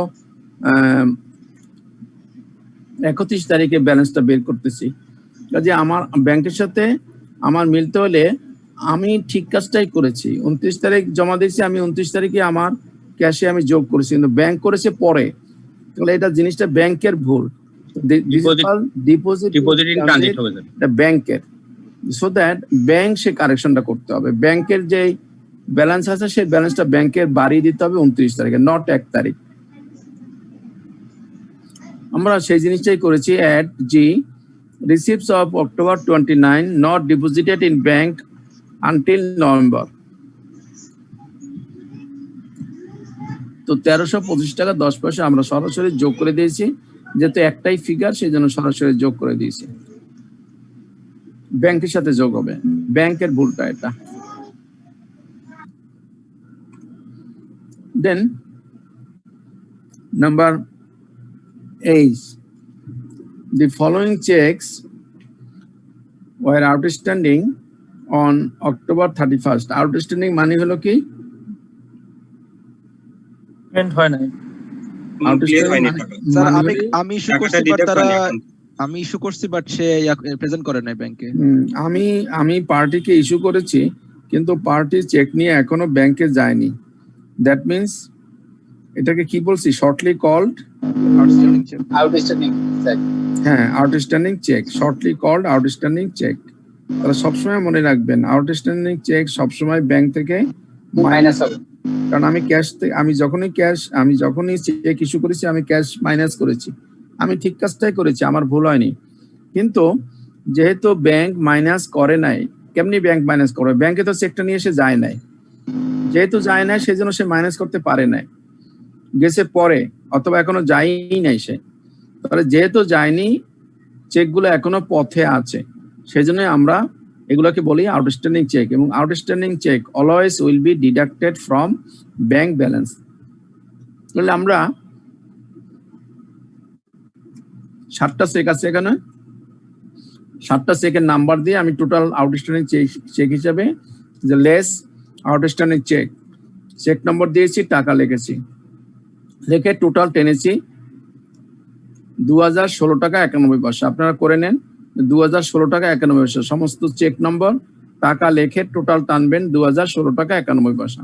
31 তারিখে ব্যালেন্সটা বের করতেছি, কাজে আমার ব্যাংকের সাথে আমার মিলতে হলে আমি ঠিক কাজটাই করেছি। 29 তারিখ জমা দিয়েছি, আমি 29 তারিখে আমার ক্যাশে আমি যোগ করেছি, কিন্তু ব্যাংক করেছে পরে, তাহলে এটা জিনিসটা ব্যাংকের ভুল। ডিপোজিট ইন ট্রানজিট হবে স্যার। এটা ব্যাংকের, সো দ্যাট ব্যাংক সে কারেকশনটা করতে হবে। ব্যাংকের যে ব্যালেন্স আছে সেই ব্যালেন্সটা ব্যাংকের বাড়িয়ে দিতে হবে 29 তারিখে, নট 1 তারিখ। আমরা সেই জিনিসটাই করেছি। At G receipts of October 29 not deposited in bank until November. তো 1325 টাকা 10 পয়সা আমরা সরাসরি যোগ করে দিয়েছি, যেহেতু একটাই ফিগার সেই জন্য সরাসরি যোগ করে দিয়েছি। ব্যাংকের সাথে যোগ হবে, ব্যাংকের ভুলটা এটা। Then number 8, the following checks were outstanding on October 31st. Outstanding মানে হলো কি? পেমেন্ট হয় নাই। স্যার আমি ইস্যু করছি, বাট তারা আমি ইস্যু করছি, বাট সে প্রেজেন্ট করে নাই ব্যাংকে। আমি পার্টিকে ইস্যু করেছি, কিন্তু পার্টি চেক নিয়ে এখনো ব্যাংকে যায়নি। দ্যাট মিন্স এটাকে কি বলছি, শর্টলি কল্ড আউটস্ট্যান্ডিং চেক। হ্যাঁ, outstanding cheque, shortly called outstanding cheque. তাহলে সবসময় মনে রাখবেন, আউটস্ট্যান্ডিং চেক সবসময় ব্যাংক থেকে মাইনাস হবে। কারণ আমি যখনই চেক ইস্যু করেছি, আমি ক্যাশ মাইনাস করেছি। আমি ঠিক কাজটাই করেছি, আমার ভুল হয়নি। কিন্তু যেহেতু ব্যাংক মাইনাস করে নাই, কেমনি ব্যাংক মাইনাস করবে? ব্যাংকে তো চেকটা নিয়ে এসে যায় নাই, যেহেতু যায় নাই সেই জন্য সে মাইনাস করতে পারে নাই, গেছে পরে, অথবা এখনো যায়ই নাই সে। তাহলে যেহেতু যায়নি, চেকগুলো এখনো পথে আছে, সেই জন্য আমরা এগুলোকে বলি আউটস্ট্যান্ডিং চেক, এবং outstanding cheque always will be deducted from bank balance. তাহলে আমরা 7টা চেক আছে এখানে, 7টা চেকের নাম্বার দিয়ে আমি টোটাল আউটস্ট্যান্ডিং চেক হিসাবে যে লেস আউটস্ট্যান্ডিং চেক, চেক নম্বর দিয়েছি, টাকা লিখেছি, লিখে টোটাল টেনেছি 2016 টাকা 91 পয়সা। আপনারা করে নেন 2016 টাকা 91 পয়সা, সমস্ত চেক নম্বর টাকা লেখে টোটাল টানবেন 2016 টাকা 91 পয়সা।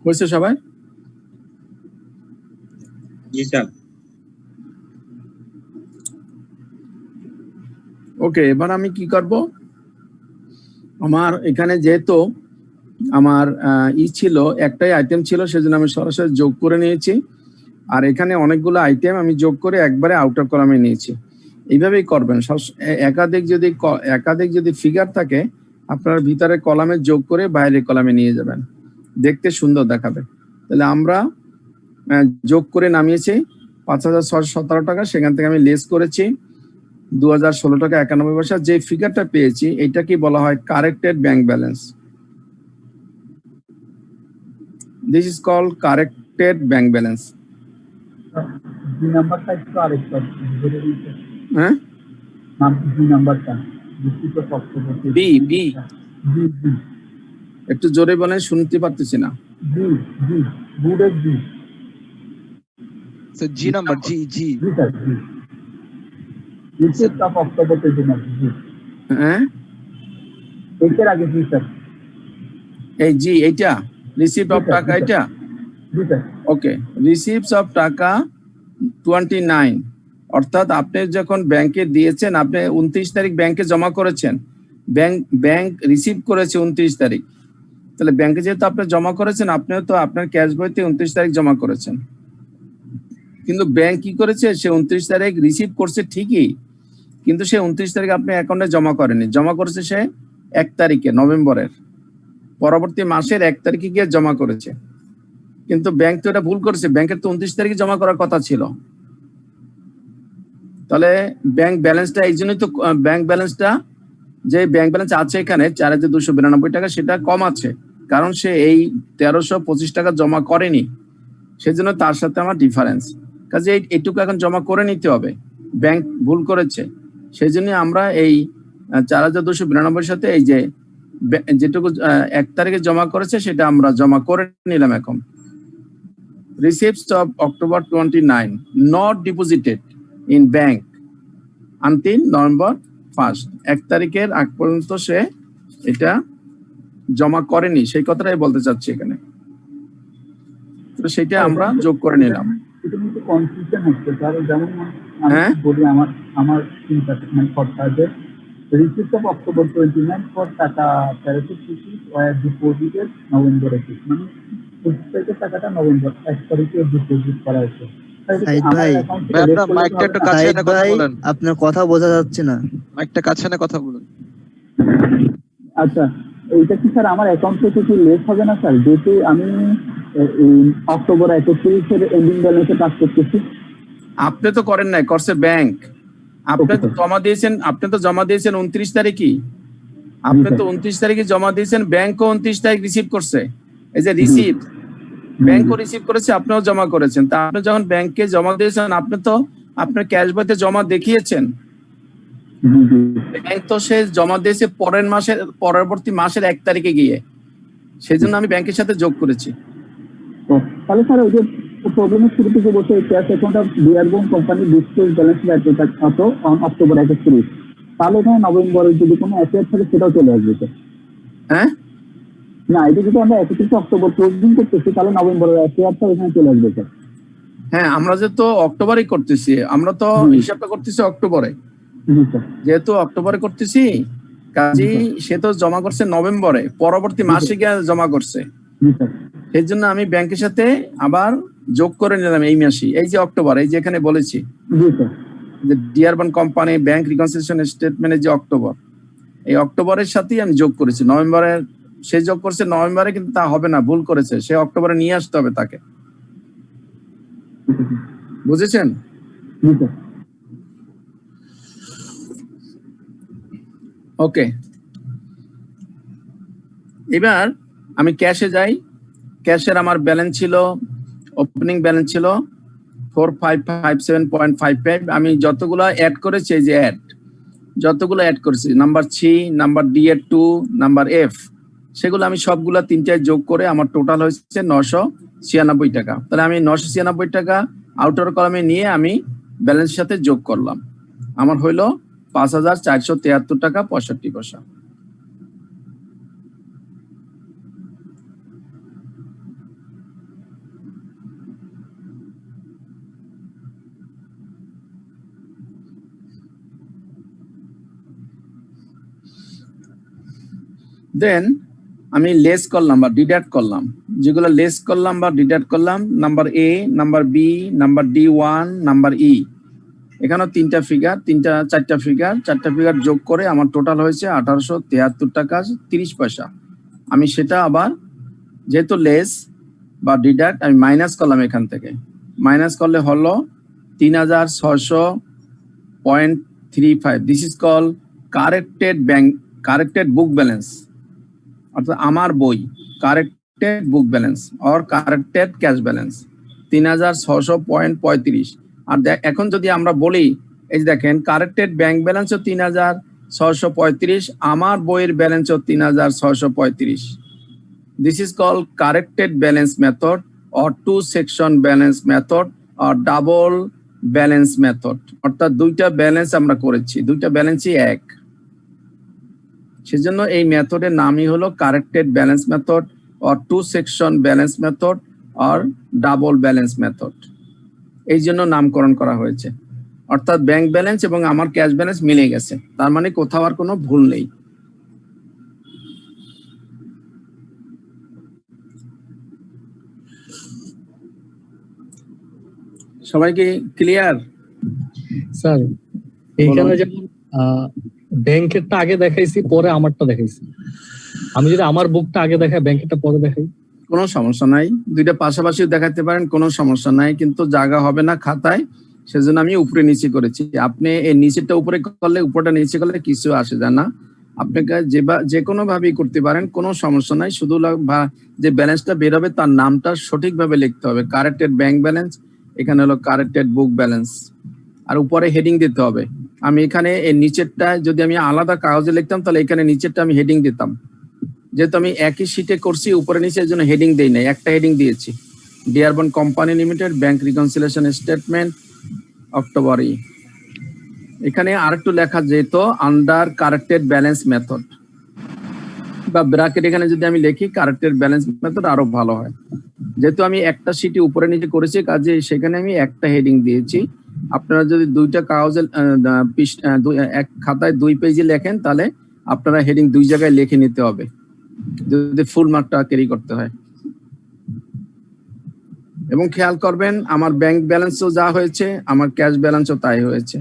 হয়েছে সবাই? জি স্যার। ওকে, এবার আমি কি করব, আমার এখানে যেহেতু আমার ছিল একটাই আইটেম ছিল, সেজন্য আমি সরাসরি যোগ করে নিয়েছি, আর এখানে অনেকগুলো আইটেম আমি যোগ করে একবারে আউটার কলামে নিয়েছি। এইভাবেই করবেন, একাধিক যদি ফিগার থাকে আপনার ভিতরে কলামে যোগ করে বাইরের কলামে নিয়ে যাবেন, দেখতে সুন্দর দেখাবে। তাহলে আমরা যোগ করে নামিয়েছি 5,617 টাকা, সেখান থেকে আমি লেস করেছি 2016 টাকা 91 পয়সা। যে ফিগারটা পেয়েছি এটা কি বলা হয় corrected bank balance. This is called corrected bank balance. নাম্বারটা একটু আরেকবার বলে দিন। হ্যাঁ, নাম্বারটা বি বি একটু জোরে বলেন, শুনতে পারতেছি না। Sir G number, G G receipt of October 29। হ্যাঁ, এটার আগে জি স্যার, এই জি এইটা রিসিপ্ট অফ টাকা, এটা জি স্যার। ওকে, রিসিপ্টস অফ টাকা 29, অর্থাৎ আপনি যখন ব্যাংকে দিয়েছেন, আপনি 29 তারিখ ব্যাংকে জমা করেছেন, ব্যাংক রিসিভ করেছে 29 তারিখ। তাহলে ব্যাংকে যেহেতু আপনি জমা করেছেন, আপনিও তো আপনার ক্যাশ বইতে 29 তারিখ জমা করেছেন, কিন্তু ব্যাংক কি করেছে, সে 29 তারিখ রিসিভ করছে ঠিকই, কিন্তু সে 29 তারিখ আপনি অ্যাকাউন্টে জমা করেনি, জমা করেছে সে 1 তারিখে, নভেম্বরের পরবর্তী মাসের 1 তারিখে গিয়ে জমা করেছে। কিন্তু ব্যাংক তো এটা ভুল করেছে, ব্যাংকের তো 29 তারিখে জমা করার কথা ছিল। তাহলে ব্যাংক ব্যালেন্সটা, এই জন্যই তো ব্যাংক ব্যালেন্সটা, যে ব্যাংক ব্যালেন্স আছে এখানে 4,292 টাকা, সেটা কম আছে, কারণ সে এই 1,325 টাকা জমা করেনি, সেজন্য তার সাথে আমার ডিফারেন্স। কাজে এইটুকু এখন জমা করে নিতে হবে, ব্যাংক ভুল করেছে, সেই জন্য আমরা এই 4,292 সাথে এই যে যেটুকু 1 তারিখে জমা করেছে সেটা আমরা জমা করে নিলাম। এখন receipts of October 29 not deposited in bank until November 1st, 1 তারিখের আগ পর্যন্ত সে এটা জমা করেনি, সেই কথাটাই বলতে চাচ্ছি এখানে। তো সেটা আমরা যোগ করে নিলাম। এটা কিন্তু কনফিউশন হচ্ছে স্যার, যেমন হ্যাঁ, বলি আমার চিন্তা মানে কথা যে রিসিপ্ট অফ অক্টোবর 29 ফর টাকা 1350 ওয়ার ডিপোজিটেড নভেম্বর 21, মানে 25 তারিখের টাকাটা নভেম্বর 1 তারিখে ডিপোজিট করা হয়েছে। সাইদ ভাই, আপনার মাইকটা একটু কাছে এনে কথা বলেন, আপনার কথা বোঝা যাচ্ছে না। মাইকটা কাছে এনে কথা বলুন। আচ্ছা, এইটা কি স্যার আমার অ্যাকাউন্ট থেকে কি লেস হবে না স্যার, যেহেতু আমি অক্টোবর 31 এন্ডিং ব্যালেন্সে কাজ করতেছি? আপনি তো করেন নাই, করছে ব্যাংক। আপনি তো জমা দিয়েছেন, 29 তারিখই, আপনি তো 29 তারিখে জমা দিয়েছেন, ব্যাংকও 29 তারিখ রিসিভ করছে। এই যে রিসিপ্ট, ব্যাংকও রিসিভ করেছে, আপনিও জমা করেছেন। তা আপনি যখন ব্যাংকে জমা দিয়েছেন, আপনি তো আপনার ক্যাশ বইতে জমা দেখিয়েছেন, ব্যাংক তো সে জমা দিয়েছে পরবর্তী মাসের 1 তারিখে গিয়ে, সেই জন্য আমি ব্যাংকের সাথে যোগ করেছি। তাহলে স্যার ওই যে প্রবলেমের শুরুতে যে বলছে cash account of Dearborn company disclose balance কত অন অক্টোবর 31, তাহলে এখানে নভেম্বরের যদি কোনো অ্যাসেট থাকে সেটাও চলে আসবে স্যার। হ্যাঁ, না, এটা যদি আমরা 31 অক্টোবর ক্লোজিং করতেছি, তাহলে নভেম্বরের অ্যাসেটটা এখানে চলে আসবে স্যার। হ্যাঁ, আমরা যেহেতু অক্টোবরে করতেছি, আমরা তো হিসাবটা করতেছি অক্টোবরে, জি স্যার। যেহেতু অক্টোবরে করতেছি কাজী সে তো জমা করছে নভেম্বরে, পরবর্তী মাসে গিয়ে জমা করছে। জি স্যার। সেই জন্য আমি ব্যাংকের সাথে আবার যোগ করে নিলাম এই মাসে, এই যে অক্টোবর, এই যে এখানে বলেছি জি স্যার। যে ডিয়ারবান কোম্পানি ব্যাংক রিকনসিলিয়েশন স্টেটমেন্টের যে অক্টোবর, এই অক্টোবরের সাথেই আমি যোগ করেছি। নভেম্বরের সে যোগ করছে নভেম্বরে, কিন্তু তা হবে না, ভুল করেছে, সে অক্টোবরে নিয়ে আসতে হবে তাকে। বুঝেছেন? জি স্যার। ওকে, এবার আমি ক্যাশে যাই। ক্যাশের আমার ব্যালেন্স ছিল, ওপেনিং ব্যালেন্স ছিল 4557.55। আমি যতগুলো অ্যাড করেছি, এই যে যতগুলো অ্যাড করেছি, নাম্বার সি, নাম্বার ডি এর 2, নাম্বার এফ, সেগুলো আমি সবগুলা তিনটায় যোগ করে আমার টোটাল হয়েছে 996 টাকা। তাহলে আমি 996 টাকা আউটার কলামে নিয়ে আমি ব্যালেন্সের সাথে যোগ করলাম, আমার হইলো 5473 টাকা 65 পয়সা। দেন আমি লেস করলাম বা ডিডাক্ট করলাম, যেগুলো লেস করলাম বা ডিডাক্ট করলাম, number A, number B, number D1, number E, এখানেও চারটা ফিগার যোগ করে আমার টোটাল হয়েছে 1873 টাকা 30 পয়সা। আমি সেটা আবার যেহেতু লেস বা ডিডাক্ট আমি মাইনাস করলাম, এখান থেকে মাইনাস করলে হলো 3600.35। This is call corrected book balance, অর্থাৎ আমার বই corrected book balance or corrected cash balance 3600.35। আর এখন যদি আমরা বলি, এই যে দেখেন কারেক্টেড ব্যাংক ব্যালেন্সও 3635, আমার বইয়ের ব্যালেন্সও 3635। This is call corrected balance method or 2 section balance method or double balance method, অর্থাৎ দুইটা ব্যালেন্স আমরা করেছি, দুইটা ব্যালেন্সই এক, সেজন্য এই মেথডের নামই হলো corrected balance method or 2 section balance method or double balance method, এই জন্য নামকরণ করা হয়েছে। অর্থাৎ ব্যাংক ব্যালেন্স এবং আমার ক্যাশ ব্যালেন্স মিলে গেছে, তার মানে কোথাও আর কোনো ভুল নেই। সবাইকে ক্লিয়ার? স্যার এইখানে যেমন ব্যাংকেরটা আগে দেখাইছি, পরে আমারটা দেখাইছি, আমি যদি আমার বুকটা আগে দেখাই, ব্যাংকেরটা পরে দেখাই, কোনো সমস্যা নাই, দুইটা পাশাপাশি দেখাতে পারেন, কোনো সমস্যা নাই, কিন্তু জায়গা হবে না খাতায়, সেজন্য আমি উপরে নিচে করেছি। আপনি এই নিচেরটা উপরে করলে, উপরটা নিচে করলে কিছু আসে যায় না, আপনাকে যে কোনো ভাবেই করতে পারেন, কোনো সমস্যা নাই। শুধু যে ব্যালেন্সটা বের হবে তার নামটা সঠিকভাবে লিখতে হবে, কারেক্টেড ব্যাংক ব্যালেন্স, এখানে হলো কারেক্টেড বুক ব্যালেন্স, আর উপরে হেডিং দিতে হবে। আমি এখানে এই নিচেরটা যদি আমি আলাদা কাগজে লিখতাম, তাহলে এখানে নিচেরটা আমি হেডিং দিতাম, যেহেতু আমি একই শিটে করছি উপরে নিচে, এর জন্য হেডিং দেই নাই, একটা হেডিং দিয়েছি, Dearborn company limited bank reconciliation statement October. এখানে আরেকটু লেখা যেত আন্ডার কারেক্টেড ব্যালেন্স মেথড, বা ব্র্যাকেট এখানে যদি আমি লিখি কারেক্টেড ব্যালেন্স মেথড আরো ভালো হয়। যেহেতু আমি একটা শিটে উপরে নিচে করেছি, কাজে সেখানে আমি একটা হেডিং দিয়েছি। আপনারা যদি দুইটা কাগজে এক খাতায় 2 পেজে লেখেন, তাহলে আপনারা হেডিং 2 জায়গায় লিখে নিতে হবে, যদি ফুল মার্কটা ক্যারি করতে হয়। এবং খেয়াল করবেন আমার ব্যাংক ব্যালেন্সও যা হয়েছে, আমার ক্যাশ ব্যালেন্সও তাই হয়েছে।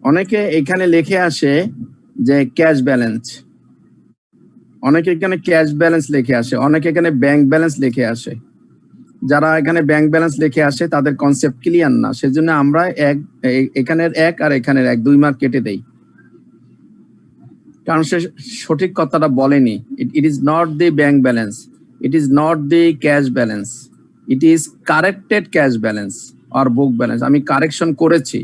অনেকে এখানে লিখে আসে যে ক্যাশ ব্যালেন্স, অনেকে এখানে ক্যাশ ব্যালেন্স লিখে আসে, অনেকে এখানে ব্যাংক ব্যালেন্স লিখে আসে। যারা এখানে ব্যাংক ব্যালেন্স লিখে আসে তাদের কনসেপ্ট ক্লিয়ার না, সেজন্য আমরা এখানের 1 আর এখানের 1 2 মার্ক কেটে দেই, কারণ সে সঠিক কথাটা বলেনি। It is not the bank balance, it is not the cash balance, it is corrected cash balance আর বুক ব্যালেন্স। আমি কারেকশন করেছি,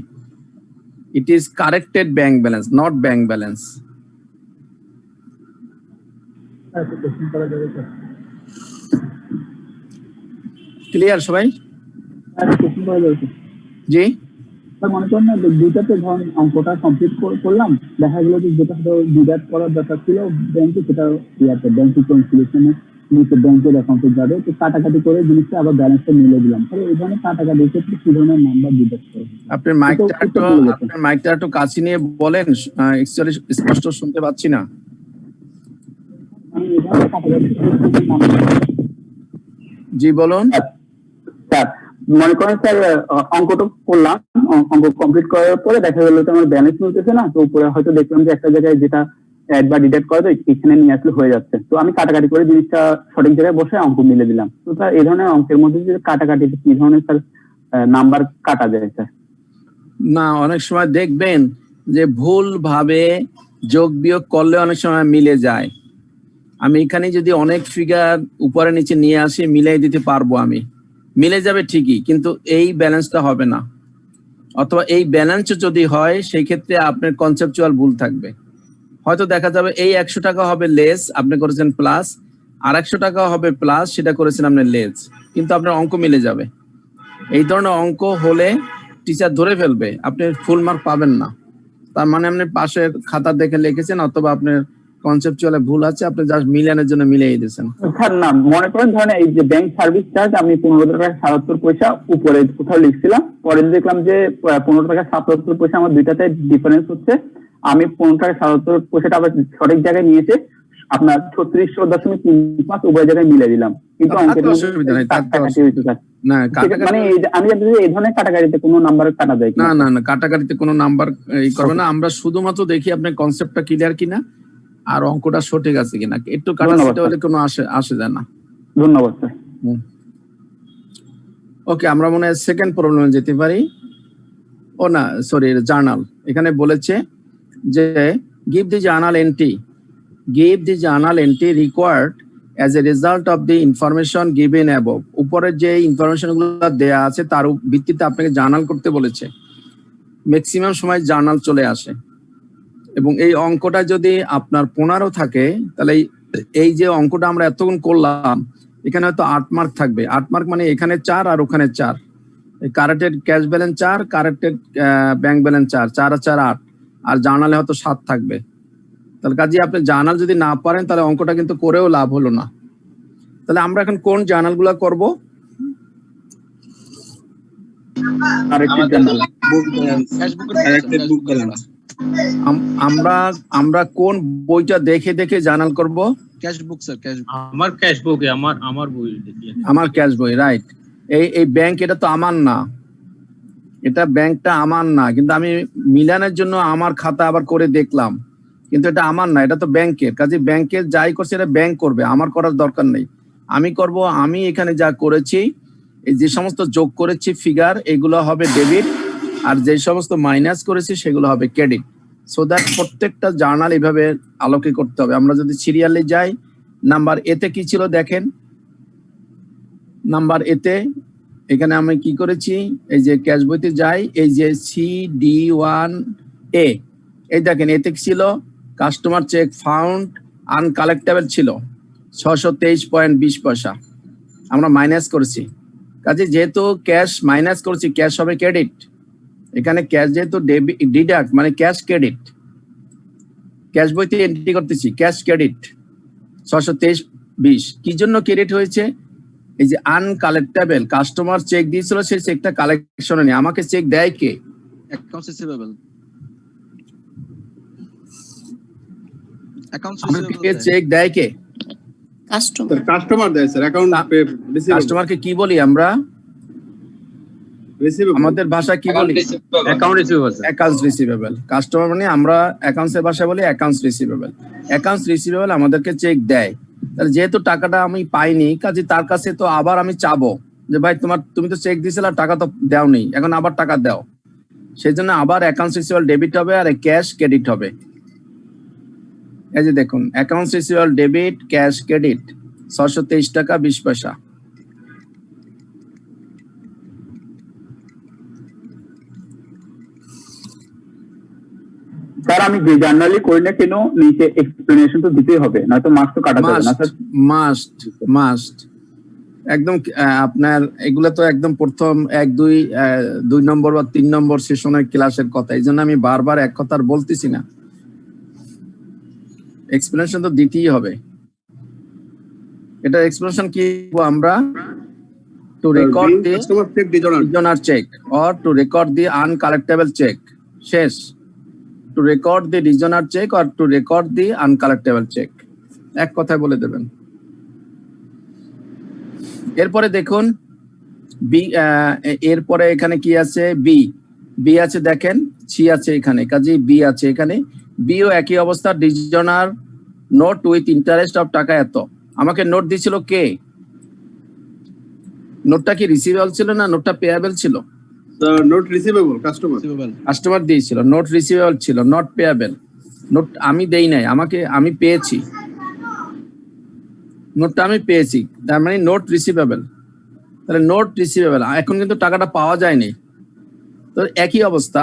it is corrected bank balance, not bank balance. Clear সবাই? জি মনে করেন না, দুইটাতে ধরুন অঙ্কটা কমপ্লিট করলাম, দেখা গেল যে যেটা ডিডাক্ট করার দরকার ছিল ব্যাংকে, সেটা ইয়াতে ব্যাংক রিকনসিলিয়েশনে নিচে ব্যাংকের অ্যাকাউন্টে যাবে, তো কাটাকাটি করে জিনিসটা আবার ব্যালেন্সটা মিলে দিলাম, তাহলে এই ধরনের কাটাকাটির ক্ষেত্রে কি ধরনের নাম্বার ডিডাক্ট করে? আপনি মাইকটা একটু কাছে নিয়ে বলেন, অ্যাকচুয়ালি স্পষ্ট শুনতে পাচ্ছি না। আমি এই ধরনের কাটাকাটি জি বলুন। স্যার মনে করেন স্যার অঙ্কটা করলাম, অঙ্ক কমপ্লিট করার পরে দেখা গেল তো আমার ব্যালেন্স মিলতেছে না, তো উপরে হয়তো দেখলাম যে একটা জায়গায় যেটা অ্যাড বা ডিডাক্ট করা যায় এখানে নিয়ে আসলে হয়ে যাচ্ছে, তো আমি কাটাকাটি করে জিনিসটা সঠিক জায়গায় বসে অঙ্ক মিলে দিলাম। তো স্যার এই ধরনের অঙ্কের মধ্যে যে কাটাকাটি কি ধরনের স্যার নাম্বার কাটা যায় স্যার? না, অনেক সময় দেখবেন যে ভুল ভাবে যোগ বিয়োগ করলে অনেক সময় মিলে যায়। আমি এখানে যদি অনেক ফিগার উপরে নিচে নিয়ে আসি মিলাই দিতে পারবো, আমি মিলে যাবে ঠিকই, কিন্তু এই ব্যালেন্সটা হবে না, অথবা এই ব্যালেন্স যদি হয় সেই ক্ষেত্রে আপনার কনসেপচুয়াল ভুল থাকবে। হয়তো দেখা যাবে এই 100 টাকা হবে লেস, আপনি করেছেন প্লাস, আর 100 টাকা হবে প্লাস, সেটা করেছেন আপনি লেস, কিন্তু আপনার অঙ্ক মিলে যাবে। এই ধরনের অঙ্ক হলে টিচার ধরে ফেলবে, আপনি ফুল মার্ক পাবেন না। তার মানে আপনি পাশে খাতা দেখে লিখেছেন, অথবা আপনার কনসেপচুয়ালে ভুল আছে, আপনি জাস্ট মিলানোর জন্য মিলিয়ে দিয়েছেন। স্যার না, মনে করেন ধরেন এই যে ব্যাংক সার্ভিস চার্জ আমি 15 টাকা 77 পয়সা উপরে কোথাও লিখছিলাম, পরে দেখলাম যে 15 টাকা 77 পয়সা, আমার দুইটাতে ডিফারেন্স হচ্ছে, আমি 15 টাকা 77 পয়সাটা আবার সঠিক জায়গায় নিয়েছে আপনার 36.35 উভয় জায়গায় মিলে দিলাম, কিন্তু অঙ্কের মানে আমি জানতে চাই এই ধরনের কাটাকাটিতে কোনো নাম্বার কাটা যায় না? না না, কাটাকাটিতে কোনো নাম্বার করবে না, আমরা শুধুমাত্র দেখি আপনার কনসেপ্টটা ক্লিয়ার কিনা আর অঙ্কটা সঠিক আছে কিনা, একটু কাটাকাটি হলে কোনো আসে যায় না। ধন্যবাদ স্যার। ওকে, আমরা মনে হয় সেকেন্ড প্রবলেমে যেতে পারি। ও না, সরি, জার্নাল। এখানে বলেছে যে give the journal entry required as a result of the information given above. উপরের যে ইনফরমেশন গুলো দেয়া আছে তার ভিত্তিতে আপনাকে জার্নাল করতে বলেছে। ম্যাক্সিমাম সময় জার্নাল চলে আসে, এবং এই অঙ্কটা যদি আপনার 15 থাকে, তাহলে এই যে অঙ্কটা আমরা এতক্ষণ করলাম এখানে হয়তো 8 মার্ক থাকবে। 8 মার্ক মানে এখানে 4 আর ওখানে 4, corrected cash balance 4, corrected bank balance 4, 4 আর 4 8, আর জার্নালে হয়তো 7 থাকবে। তাহলে কাজে আপনি জার্নাল যদি না পারেন তাহলে অঙ্কটা কিন্তু করেও লাভ হলো না। তাহলে আমরা এখন কোন জার্নাল গুলা করবো? আমরা কোন বইটা দেখে দেখে জার্নাল করব? ক্যাশ বুক স্যার, ক্যাশ বুক। আমার ক্যাশ বুকে আমার বই দেখি, আমার ক্যাশ বই, রাইট। এই ব্যাংক এটা তো আমার না, এটা ব্যাংকটা আমার না, কিন্তু আমি মিলানের জন্য আমার খাতা আবার করে দেখলাম, কিন্তু এটা আমার না, এটা তো ব্যাংকের। কাজে ব্যাংকের যাই করছে এটা ব্যাংক করবে, আমার করার দরকার নেই। আমি করব, আমি এখানে যা করেছি, এই যে সমস্ত যোগ করেছি ফিগার, এগুলো হবে ডেবিট, আর যে সমস্ত মাইনাস করেছি সেগুলো হবে ক্রেডিট। সো দ্যাট প্রত্যেকটা জার্নাল এইভাবে আলোকে করতে হবে। আমরা যদি সিরিয়ালে যাই, নাম্বার এতে কি ছিল দেখেন, নাম্বার এতে এখানে আমি কি করেছি, এই যে ক্যাশ বইতে যাই, এই যে CD1A, এই দেখেন এতে কি ছিল, কাস্টমার চেক ফাউন্ড আনকালেক্টেবল ছিল 623.20 পয়সা, আমরা মাইনাস করেছি। কাজে যেহেতু ক্যাশ মাইনাস করেছি, ক্যাশ হবে ক্রেডিট। এখানে ক্যাশ যেহেতু ডিডাক্ট মানে ক্যাশ ক্রেডিট, ক্যাশ বইতে এন্ট্রি করতেছি ক্যাশ ক্রেডিট 623.20। কি জন্য ক্রেডিট হয়েছে? এই যে আনকালেক্টেবল, কাস্টমার চেক দিয়েছিল, সেই চেকটা কালেকশনে নেই, আমাকে চেক দেয় কে? Accounts receivable. অ্যাকাউন্টস আমাকে চেক দেয় কে? কাস্টমার দেয় স্যার। অ্যাকাউন্ট কাস্টমারকে কি বলি আমরা? আমাদের ভাষা কি বলি? Account receivable. Accounts receivable. Customer মানে আমরা অ্যাকাউন্টসের ভাষায় বলি অ্যাকাউন্টস রিসিভেবল। অ্যাকাউন্টস রিসিভেবল আমাদেরকে চেক দেয়। তাহলে যেহেতু টাকাটা আমি পাইনি, কাজে তার কাছে তো আবার আমি চাবো যে ভাই তুমি তো চেক দিয়েছিলে আর টাকা তো দেওনি, এখন আবার টাকা দাও। সেই জন্য আবার অ্যাকাউন্টস রিসিভেবল ডেবিট হবে আর ক্যাশ ক্রেডিট হবে। এই যে দেখুন, accounts receivable debit, cash credit 623 টাকা 20 পয়সা। স্যার আমি যে জার্নালি করি না কেন নিচে এক্সপ্লেনেশন তো দিতেই হবে, নয়তো মার্কস তো কাটা যাবে না স্যার। মাস্ট একদম। আপনার এগুলো তো একদম প্রথম 2 নম্বর বা 3 নম্বর সেশনের ক্লাসের কথা, এই জন্য আমি বারবার এক কথা আর বলতেছি না, এক্সপ্লেনেশন তো দিতেই হবে। এটা এক্সপ্রেশন কি আমরা to record the customer cheque dishonour cheque or to record the uncollectible cheque শেষ to record the dishonour cheque or to record the uncollectible cheque এক কথায় বলে দেবেন এরপরে দেখুন বি এরপরে এখানে কি আছে বি বি আছে দেখেন সি আছে এখানে কাজে বি আছে এখানে বিও একই অবস্থা dishonour note with interest of টাকা এত আমাকে নোট দিছিল কে নোটটা কি রিসিভেবল ছিল না নোটটা পেয়াবল ছিল নোট রিসিভেবল কাস্টমার দিয়েছিল নোট রিসিভেবল ছিল নট পেয়াবল নোট আমি দেই নাই আমি পেয়েছি নোটটা আমি পেয়েছি তার মানে নোট রিসিভেবল তাহলে নোট রিসিভেবল এখন কিন্তু টাকাটা পাওয়া যায়নি তো একই অবস্থা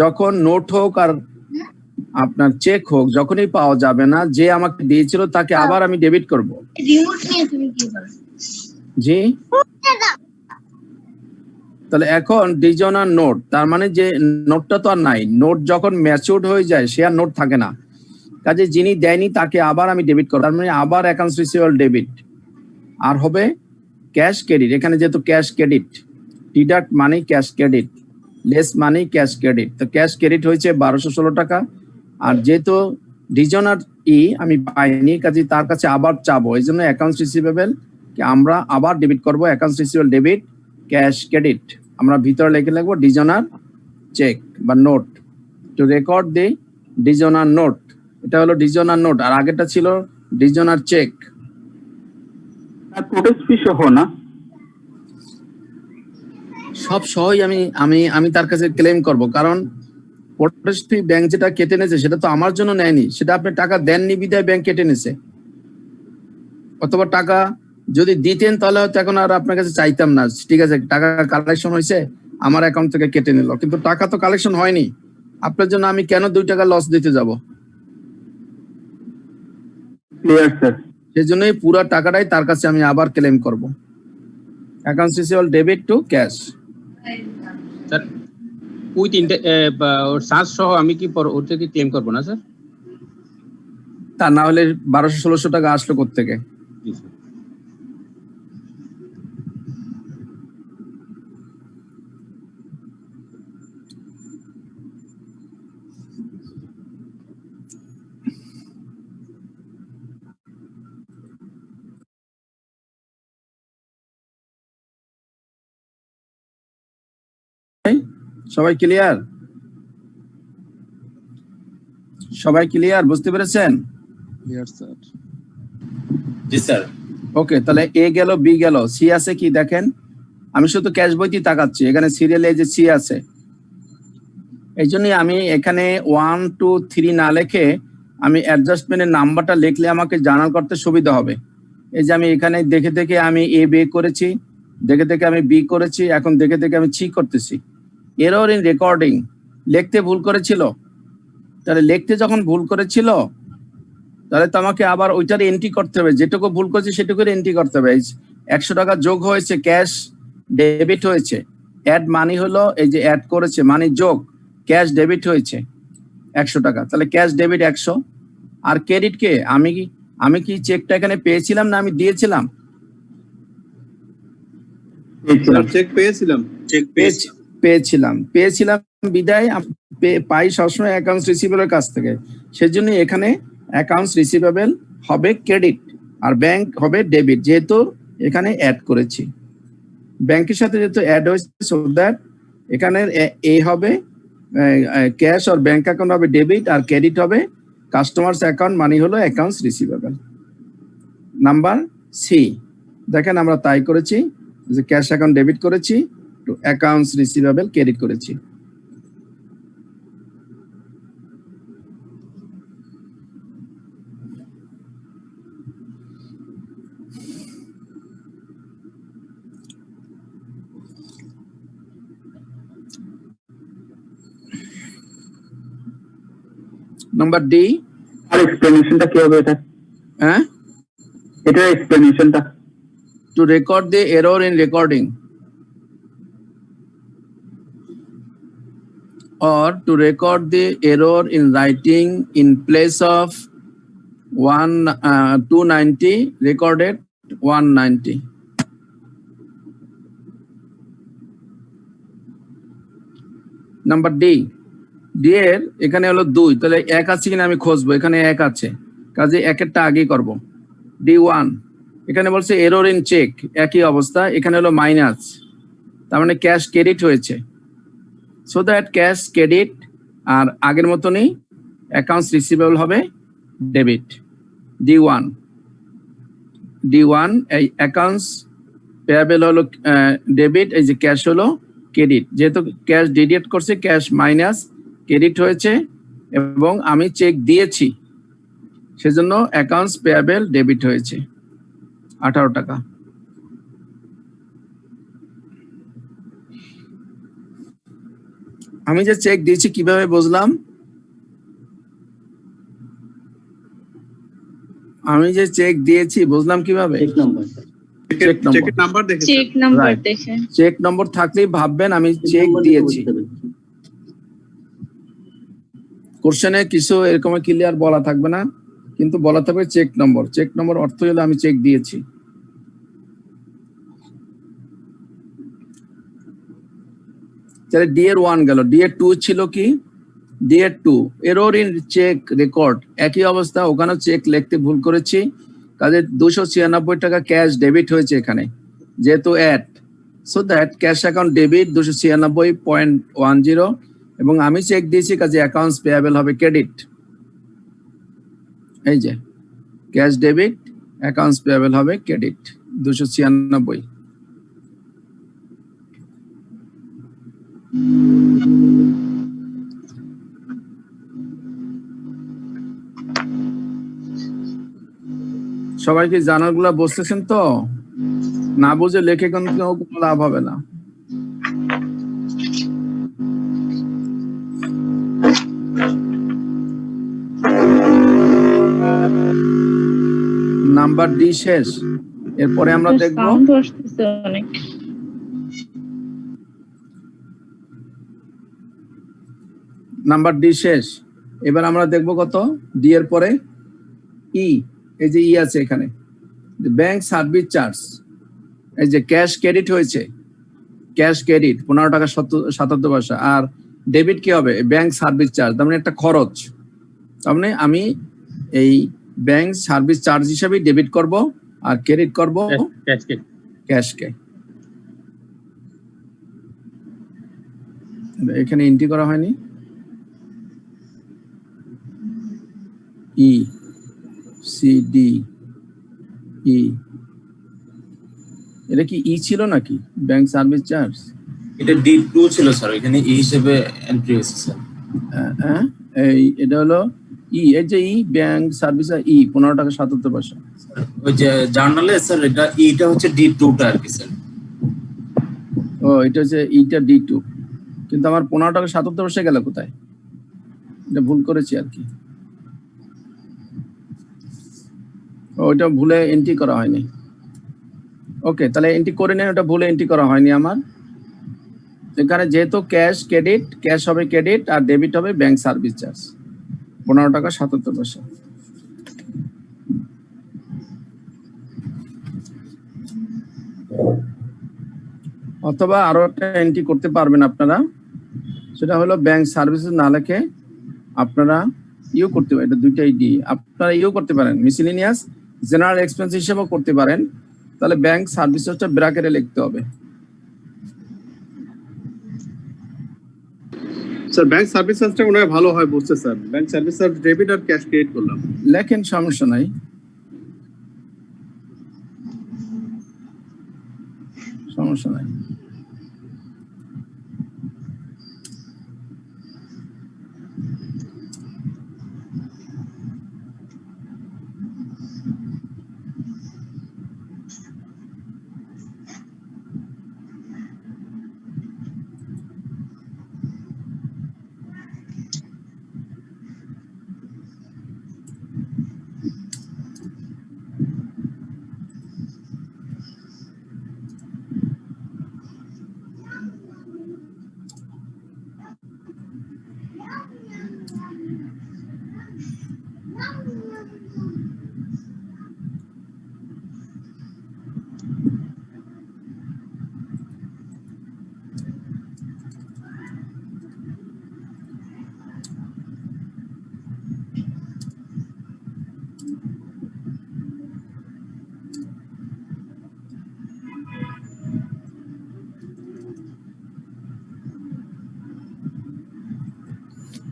যখন নোট হোক আর আপনার চেক হোক যখনই পাওয়া যাবে না যে আমাকে দিয়েছিল তাকে আবার আমি ডেবিট করব জি তাহলে এখন ডিজনার নোট তার মানে যে নোটটা তো আর নাই নোট যখন ম্যাচিউরড হয়ে যায় সে আর নোট থাকে না কাজে যিনি দেয়নি তাকে আবার আমি ডেবিট করব তার মানে আবার অ্যাকাউন্টস রিসিভেবল ডেবিট আর হবে ক্যাশ ক্রেডিট এখানে যেহেতু ক্যাশ ক্রেডিট ডিডাক্ট মানি ক্যাশ ক্রেডিট লেস মানি ক্যাশ ক্রেডিট তো ক্যাশ ক্রেডিট হয়েছে 1216 টাকা আর যেহেতু ডিজনার আমি পাইনি কাজে তার কাছে আবার চাবো এই জন্য অ্যাকাউন্টস রিসিভেবল আমরা আবার ডেবিট করব accounts receivable debit cash credit আমরা ভিতরে লিখে লিখবো ডিজনার চেক বা note two record the dishonour note এটা হলো ডিজনার নোট আর আগেরটা ছিল ডিজনার চেক প্রোটেস্ট ফি সহ না সব সহই আমি তার কাছে ক্লেম করব কারণ প্রোটেস্ট ফি ব্যাংক যেটা কেটে নিয়েছে সেটা তো আমার জন্য নেয়নি সেটা আপনি টাকা দেননি বিধায় ব্যাংক কেটে নিয়েছে অথবা টাকা যদি দিতেন তাহলে হয়তো এখন আর আপনার কাছে চাইতাম না ঠিক আছে টাকা কালেকশন হয়েছে আমার অ্যাকাউন্ট থেকে কেটে নিল কিন্তু টাকা তো কালেকশন হয়নি আপনার জন্য আমি কেন 2 টাকা লস দিতে যাব ক্লিয়ার স্যার সেজন্যই পুরো টাকাটাই তার কাছে আমি আবার ক্লেম করব accounts receivable debit two cash sir with charge সহ আমি কি ওটা কি ক্লেম করব না স্যার তা না হলে 1200-1600 টাকা আসলো কোত্থেকে জি স্যার সবাই ক্লিয়ার বুঝতে পেরেছেন ক্লিয়ার স্যার জি স্যার ওকে তাহলে এ গেল বি গেল সি আছে কি দেখেন আমি শুধু ক্যাশ বইতেই তাকাচ্ছি এখানে সিরিয়ালে যে সি আছে এই জন্যই আমি এখানে 1 2 3 না লিখে আমি অ্যাডজাস্টমেন্টের নাম্বারটা লিখলে আমাকে জার্নাল করতে সুবিধা হবে এই যে আমি এখানে দেখে দেখে আমি এ বে করেছি দেখে দেখে আমি বি করেছি এখন দেখে দেখে আমি সি করতেছি এরর ইন রেকর্ডিং লিখতে ভুল করেছিল তাহলে লিখতে যখন ভুল করেছিল তাহলে তো আমাকে আবার ওইটার এন্ট্রি করতে হবে যেটুকু ভুল করেছি সেটুকুর এন্ট্রি করতে হবে 100 টাকা যোগ হয়েছে ক্যাশ ডেবিট হয়েছে অ্যাড মানি হলো এই যে অ্যাড করেছে মানি যোগ ক্যাশ ডেবিট হয়েছে 100 টাকা তাহলে ক্যাশ ডেবিট 100 আর ক্রেডিট কে আমি কি চেকটা এখানে পেয়েছিলাম না আমি দিয়েছিলাম চেক পেয়েছিলাম পেয়েছিলাম বিদায় পাই সবসময় অ্যাকাউন্টস রিসিভেবলের কাছ থেকে সেজন্য এখানে অ্যাকাউন্টস রিসিভেবল হবে ক্রেডিট আর ব্যাংক হবে ডেবিট যেহেতু এখানে অ্যাড করেছি ব্যাংকের সাথে যেহেতু অ্যাড হয়েছে সো দ্যাট এখানে এ হবে ক্যাশ আর ব্যাংক অ্যাকাউন্ট হবে ডেবিট আর ক্রেডিট হবে কাস্টমার্স অ্যাকাউন্ট মানে হলো অ্যাকাউন্টস রিসিভেবল নাম্বার সি দেখেন আমরা তাই করেছি যে ক্যাশ অ্যাকাউন্ট ডেবিট করেছি টু অ্যাকাউন্টস রিসিভেবল ক্রেডিট করেছি নাম্বার ডি আর এক্সপ্লেনেশনটা কি হবে এটা হ্যাঁ এটা এক্সপ্লেনেশনটা to record the error in recording or to record the error in writing in place of 290 recorded 190. Number D, D এর এখানে হলো 2, তাহলে 1 আছে কিনা আমি খুঁজবো, এখানে 1 আছে, কাজে 1এরটা আগেই করব। D1, এখানে বলছে এরর ইন চেক, একই অবস্থা, এখানে হলো মাইনাস, তার মানে ক্যাশ ক্রেডিট হয়েছে, সো দ্যাট ক্যাশ ক্রেডিট, আর আগের মতনই অ্যাকাউন্টস রিসিভেবল হবে ডেবিট। D1, এই অ্যাকাউন্টস পেয়াবেল হলো ডেবিট, এই যে ক্যাশ হলো ক্রেডিট, যেহেতু ক্যাশ ডিডাক্ট করছে, ক্যাশ মাইনাস ক্রেডিট হয়েছে, এবং আমি চেক দিয়েছি সেজন্য অ্যাকাউন্টস পেয়াবেল ডেবিট হয়েছে 18 টাকা। আমি যে চেক দিয়েছি কিভাবে বুঝলাম? আমি যে চেক দিয়েছি বুঝলাম কিভাবে? চেকের নাম্বার দেখে চেক নাম্বার Right. দেখে চেক নম্বর থাকলেই ভাববেন আমি চেক দিয়েছি। কোশ্চেনে কিছু এরকম ক্লিয়ার বলা থাকবে না, কিন্তু বলা থাকবে চেক নম্বর। চেক নম্বর অর্থ হলো আমি চেক দিয়েছি। তাহলে ডি এর 1 গেল, ডি এর 2 ছিল কি? ডি এর 2 এরর ইন চেক রেকর্ড, একই অবস্থা, ওখানে চেক লিখতে ভুল করেছি, কাজে 296 টাকা ক্যাশ ডেবিট হয়েছে এখানে, যেহেতু add, so that cash account debit 296.10, এবং আমি চেক দিয়েছি, কাজে অ্যাকাউন্টস পেয়াবেল হবে ক্রেডিট। এই যে ক্যাশ ডেবিট, অ্যাকাউন্টস পেয়াবেল হবে ক্রেডিট 296। সবাই কি জানারগুলা বুঝতেছেন তো? না বুঝে লেখে কোনো লাভ হবে না। নাম্বার ডি শেষ, এরপরে আমরা দেখব সাউন্ড আসতেছে অনেক। নাম্বার ডি শেষ, এবার আমরা দেখব কত? ডি এর পরে ই, এই যে ই আছে এখানে, ব্যাংক সার্ভিস চার্জ, এই যে ক্যাশ ক্রেডিট হয়েছে, ক্যাশ ক্রেডিট 15 টাকা 77 পয়সা, আর ডেবিট কি হবে? ব্যাংক সার্ভিস চার্জ, তার মানে একটা খরচ, তার মানে আমি এই ব্যাংক সার্ভিস চার্জ হিসাবে ডেবিট করব আর ক্রেডিট করব ক্যাশকে। এখানে এন্ট্রি করা হয়নি, ই সি ডি ই, এটা কি ই ছিল নাকি? ব্যাংক সার্ভিস চার্জ, এটা D2 ছিল স্যার, এখানে ই হিসেবে এন্ট্রি হয়েছে স্যার। হ্যাঁ, এই এটা হলো ই, এই যে ই ব্যাংক সার্ভিস ই 15 টাকা 77 পয়সা। ওই যে জার্নালে স্যার এটা ইটা হচ্ছে D2টা আর কি স্যার। ও, এটা হচ্ছে ইটা D2, কিন্তু আমার 15 টাকা 77 পয়সা গেল কোথায়? এটা ভুল করেছি আর কি, ওইটা ভুলে এন্ট্রি করা হয়নি। ওকে, তাহলে এন্ট্রি করে নেন, ওটা ভুলে এন্ট্রি করা হয়নি আমার। এখানে যেহেতু ক্যাশ ক্রেডিট, ক্যাশ হবে ক্রেডিট আর ডেবিট হবে ব্যাংক সার্ভিস চার্জ 15 টাকা 77 পয়সা। অথবা আরো একটা এন্ট্রি করতে পারবেন আপনারা, সেটা হলো ব্যাংক সার্ভিসেস না লিখে আপনারা ইউ করতে পারেন, এটা দুইটাই ডি, আপনারা ইউ করতে পারেন, মিসেলেনিয়াস জেনারেল এক্সপেন্স হিসেবেও করতে পারেন, তাহলে ব্যাংক সার্ভিসেসটা ব্র্যাকেটে লিখতে হবে। স্যার ব্যাংক সার্ভিস চার্জটা মনে হয় ভালো হয় বুঝতে sir, bank service charge debit আর ক্যাশ ক্রেডিট করলাম, লেখেন, সমস্যা নাই, সমস্যা নাই।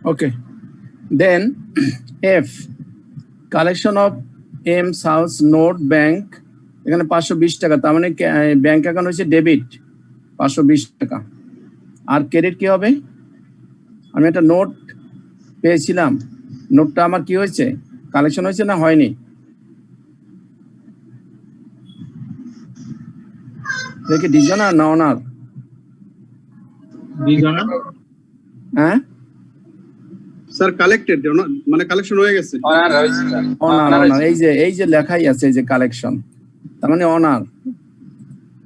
Okay. Then F, collection of M South Node Bank, এখানে 520 টাকা, তার মানে ব্যাংক অ্যাকাউন্ট হচ্ছে ডেবিট 520 টাকা। আর ক্রেডিট কি হবে? আমি একটা নোট পেয়েছিলাম, নোটটা আমার কি হয়েছে, কালেকশন হয়েছে না হয়নি? দেখি ডিজনার না অনার? ডিজনার। হ্যাঁ স্যার কালেক্টেড মানে কালেকশন হয়ে গেছে। অনার, এই যে লেখাই আছে, এই যে কালেকশন, তার মানে অনার।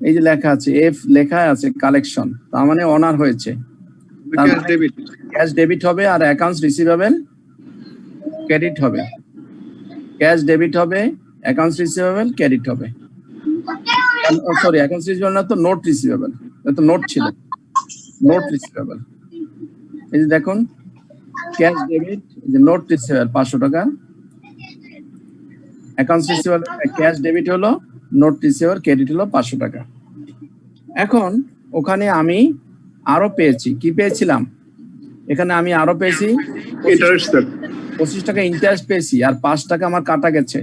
এই যে লেখা আছে এফ, লেখা আছে কালেকশন, তার মানে অনার হয়েছে। ক্যাশ ডেবিট, ক্যাশ ডেবিট হবে আর অ্যাকাউন্টস রিসিভেবল ক্রেডিট হবে। ক্যাশ ডেবিট হবে, অ্যাকাউন্টস রিসিভেবল ক্রেডিট হবে। সরি, অ্যাকাউন্টস রিসিভেবল না তো, নোট রিসিভেবল, তো নোট ছিল, নোট রিসিভেবল। এই যে দেখুন, ক্যাশ ডেবিট, যে নোট রিসিভেবল 500 টাকা, অ্যাকাউন্টস রিসিভেবল ক্যাশ ডেবিট হলো, নোট রিসিভেবল ক্রেডিট হলো 500 টাকা। এখন ওখানে আমি আরো পেয়েছি, কি পেয়েছিলাম এখানে, আমি আরো পেয়েছি ইন্টারেস্ট, 25 টাকা ইন্টারেস্ট পেয়েছি, আর 5 টাকা আমার কাটা গেছে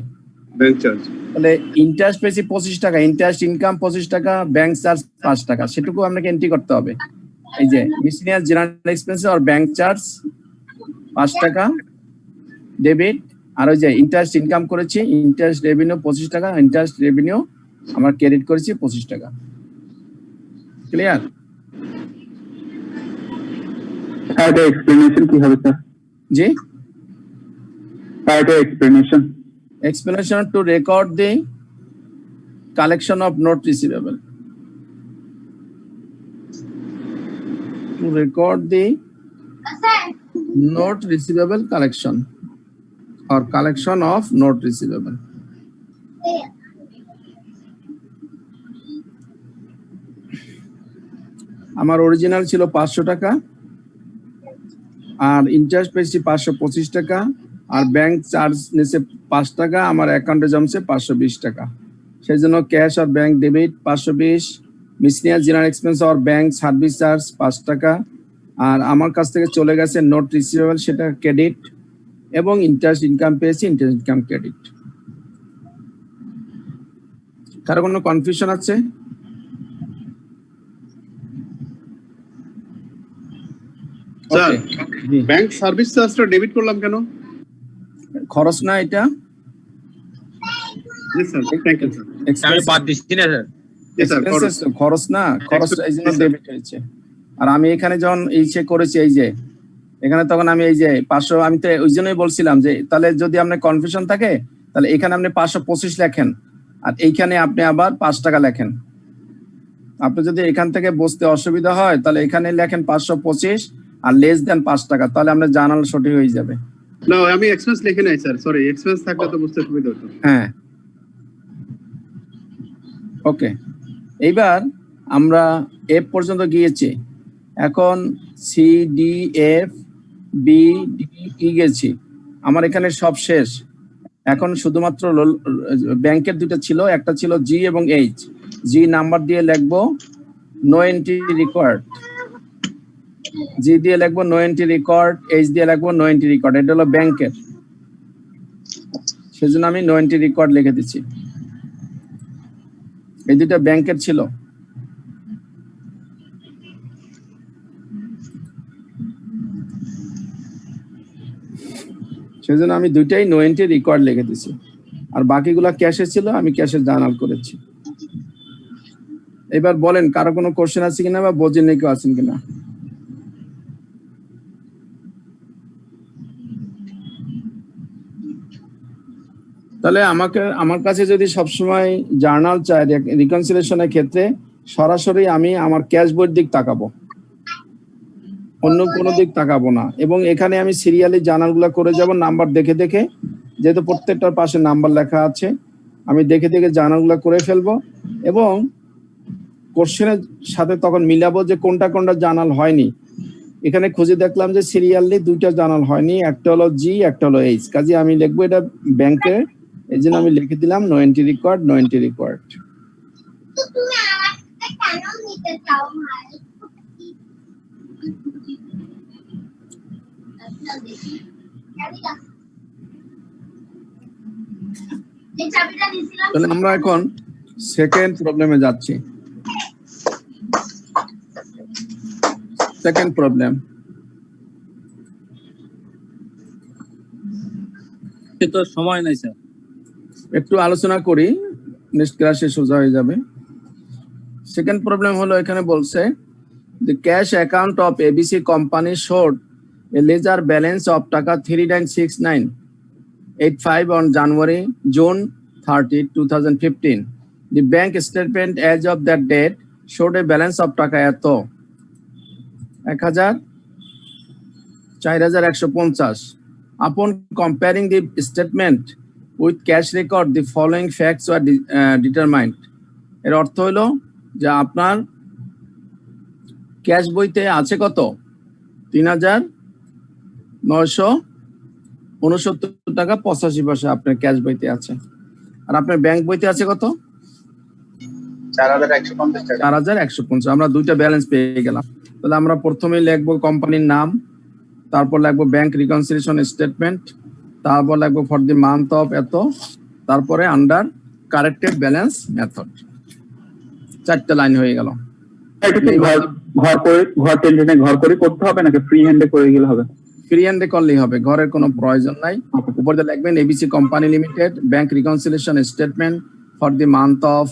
ব্যাংক চার্জ। তাহলে ইন্টারেস্ট পেয়েছি 25 টাকা, ইন্টারেস্ট ইনকাম 25 টাকা, ব্যাংক চার্জ 5 টাকা, সেটুকু আপনাকে এন্ট্রি করতে হবে। এই যে মিসেলিনিয়াস জেনারেল এক্সপেন্স আর ব্যাংক চার্জ 5 টাকা ডেবিট, আর ওই যে ইন্টারেস্ট ইনকাম করেছি, ইন্টারেস্ট রেভিনিউ 25 টাকা, ইন্টারেস্ট রেভিনিউ আমার ক্রেডিট করেছি 25 টাকা। ক্লিয়ার? এটা এক্সপ্লেনেশন কি হবে স্যার? জি, এটা explanation. explanation to record the collection of note receivable, to record the note receivable collection or collection of note receivable. আমার অরিজিনাল ছিল 500 টাকা, আর ইন্টারেস্ট পেয়েছি 525 টাকা, আর ব্যাংক চার্জ নিয়েছে 5 টাকা, আমার অ্যাকাউন্টে জমছে 520 টাকা। সেই জন্য ক্যাশ আর bank debit 520, miscellaneous general expense আর ব্যাংক সার্ভিস চার্জ 5 টাকা, আর আমার কাছ থেকে চলে গেছে নোট রিসিভেবল, সেটা ক্রেডিট, এবং ইন্টারেস্ট ইনকাম পেয়েছি, ইন্টারেস্ট ইনকাম ক্রেডিট। কারো কোনো কনফিউশন আছে? স্যার ব্যাংক সার্ভিস চার্জটা ডেবিট করলাম কেন? খরচ না এটা? জি স্যার, থ্যাংক ইউ স্যার। আমি বাদ দিচ্ছি না স্যার। জি স্যার, খরচ না, খরচ এই জন্য ডেবিট হয়েছে। আর আমি এখানে যখন এই চেক করেছি, এই যে এখানে, তখন আমি এই যে 500, আমি তো ওই জন্যই বলছিলাম যে তাহলে যদি আপনার কনফিউশন থাকে তাহলে এখানে আপনি 525 লেখেন, আর এইখানে আপনি আবার 5 টাকা লেখেন। আপনি যদি এখান থেকে বুঝতে অসুবিধা হয় তাহলে এখানে লেখেন 525 আর লেস দেন 5 টাকা, তাহলে আপনার জানাল সঠিক হয়ে যাবে। না, আমি এক্সপেন্স লিখে নাই স্যার, সরি, এক্সপেন্স থাকলে তো বুঝতে সুবিধা হতো। হ্যাঁ, ওকে। এইবার আমরা এফ পর্যন্ত গিয়েছি, এখন C D F B D E গেছি, আমার এখানে সব শেষ। এখন শুধুমাত্র ব্যাংকের দুটো ছিল, একটা ছিল জি এবং এইচ। জি নাম্বার দিয়ে লিখবো নো এন্ট্রি রিকোয়ার্ড, জি দিয়ে লিখবো নো এন্ট্রি রেকর্ড, এইচ দিয়ে লিখবো নো এন্ট্রি রেকর্ড। এটা হলো ব্যাংকের, সেজন্য আমি নো এন্ট্রি রেকর্ড লিখে দিচ্ছি। এই দুটা ব্যাংকের ছিল। সেজন্য আমি দুইটাই নো এন্ট্রি রেকর্ড লিখে দিচ্ছি, আর বাকিগুলা ক্যাশে ছিল, আমি ক্যাশে জার্নাল করেছি। এবার বলেন কারো কোনো কোশ্চেন আছে কিনা, বা বোঝেন কেউ আছেন কিনা? তাহলে আমার কাছে যদি সবসময় জার্নাল চাই রিকনসিলিয়েশনের ক্ষেত্রে, সরাসরি আমি আমার ক্যাশ বইয়ের দিক তাকাবো, অন্য কোনো দিক তাকাবো না। এবং এখানে আমি সিরিয়ালি জার্নালগুলো করে যাব নাম্বার দেখে দেখে, যেহেতু প্রত্যেকটার পাশে নাম্বার লেখা আছে, আমি দেখে দেখে জার্নালগুলো করে ফেলবো, এবং কোশ্চেনের সাথে তখন মিলাবো যে কোনটা কোনটা জার্নাল হয়নি। এখানে খুঁজে দেখলাম যে সিরিয়ালি দুইটা জার্নাল হয়নি, একটা হলো জি, একটা হলো এইচ। কাজে আমি লিখবো এটা ব্যাংকের, এই জন্য আমি লিখে দিলাম no entry record, no entry record. তাহলে আমরা এখন সেকেন্ড প্রবলেমে যাচ্ছি। সেকেন্ড প্রবলেম তো সময় নাই স্যার, একটু আলোচনা করি, নেক্সট ক্লাসে সোজা হয়ে যাবে। সেকেন্ড প্রবলেম হলো এখানে বলছে the cash account of ABC company showed a ledger balance of টাকা 396985 on June 30, 2015. The bank statement as of that date showed a balance of টাকা এত 4150. Upon comparing the statement with cash record, the following facts were determined. এর অর্থ হলো যে আপনার cash বইতে আছে কত 3969 টাকা 85 পয়সা আপনার ক্যাশ বইতে আছে, আর আপনার ব্যাংক বইতে আছে কত 4150। আমরা দুইটা ব্যালেন্স পেয়ে গেলাম। তাহলে আমরা প্রথমেই লিখবো কোম্পানির নাম, তারপর লিখবো ব্যাংক রিকনসিলিয়েশন স্টেটমেন্ট, তারপর লিখবো ফর দি মান্থ অফ এত, তারপরে আন্ডার কারেক্টেড ব্যালেন্স মেথড। 4টা লাইন হয়ে গেল। ঘর করে করতে হবে নাকি ফ্রি হ্যান্ডে করে গেলে হবে? ফ্রি হ্যান্ডে করলেই হবে, ঘরের কোনো প্রয়োজন নাই। উপরে লিখবেন ABC company limited bank reconciliation statement for the month of,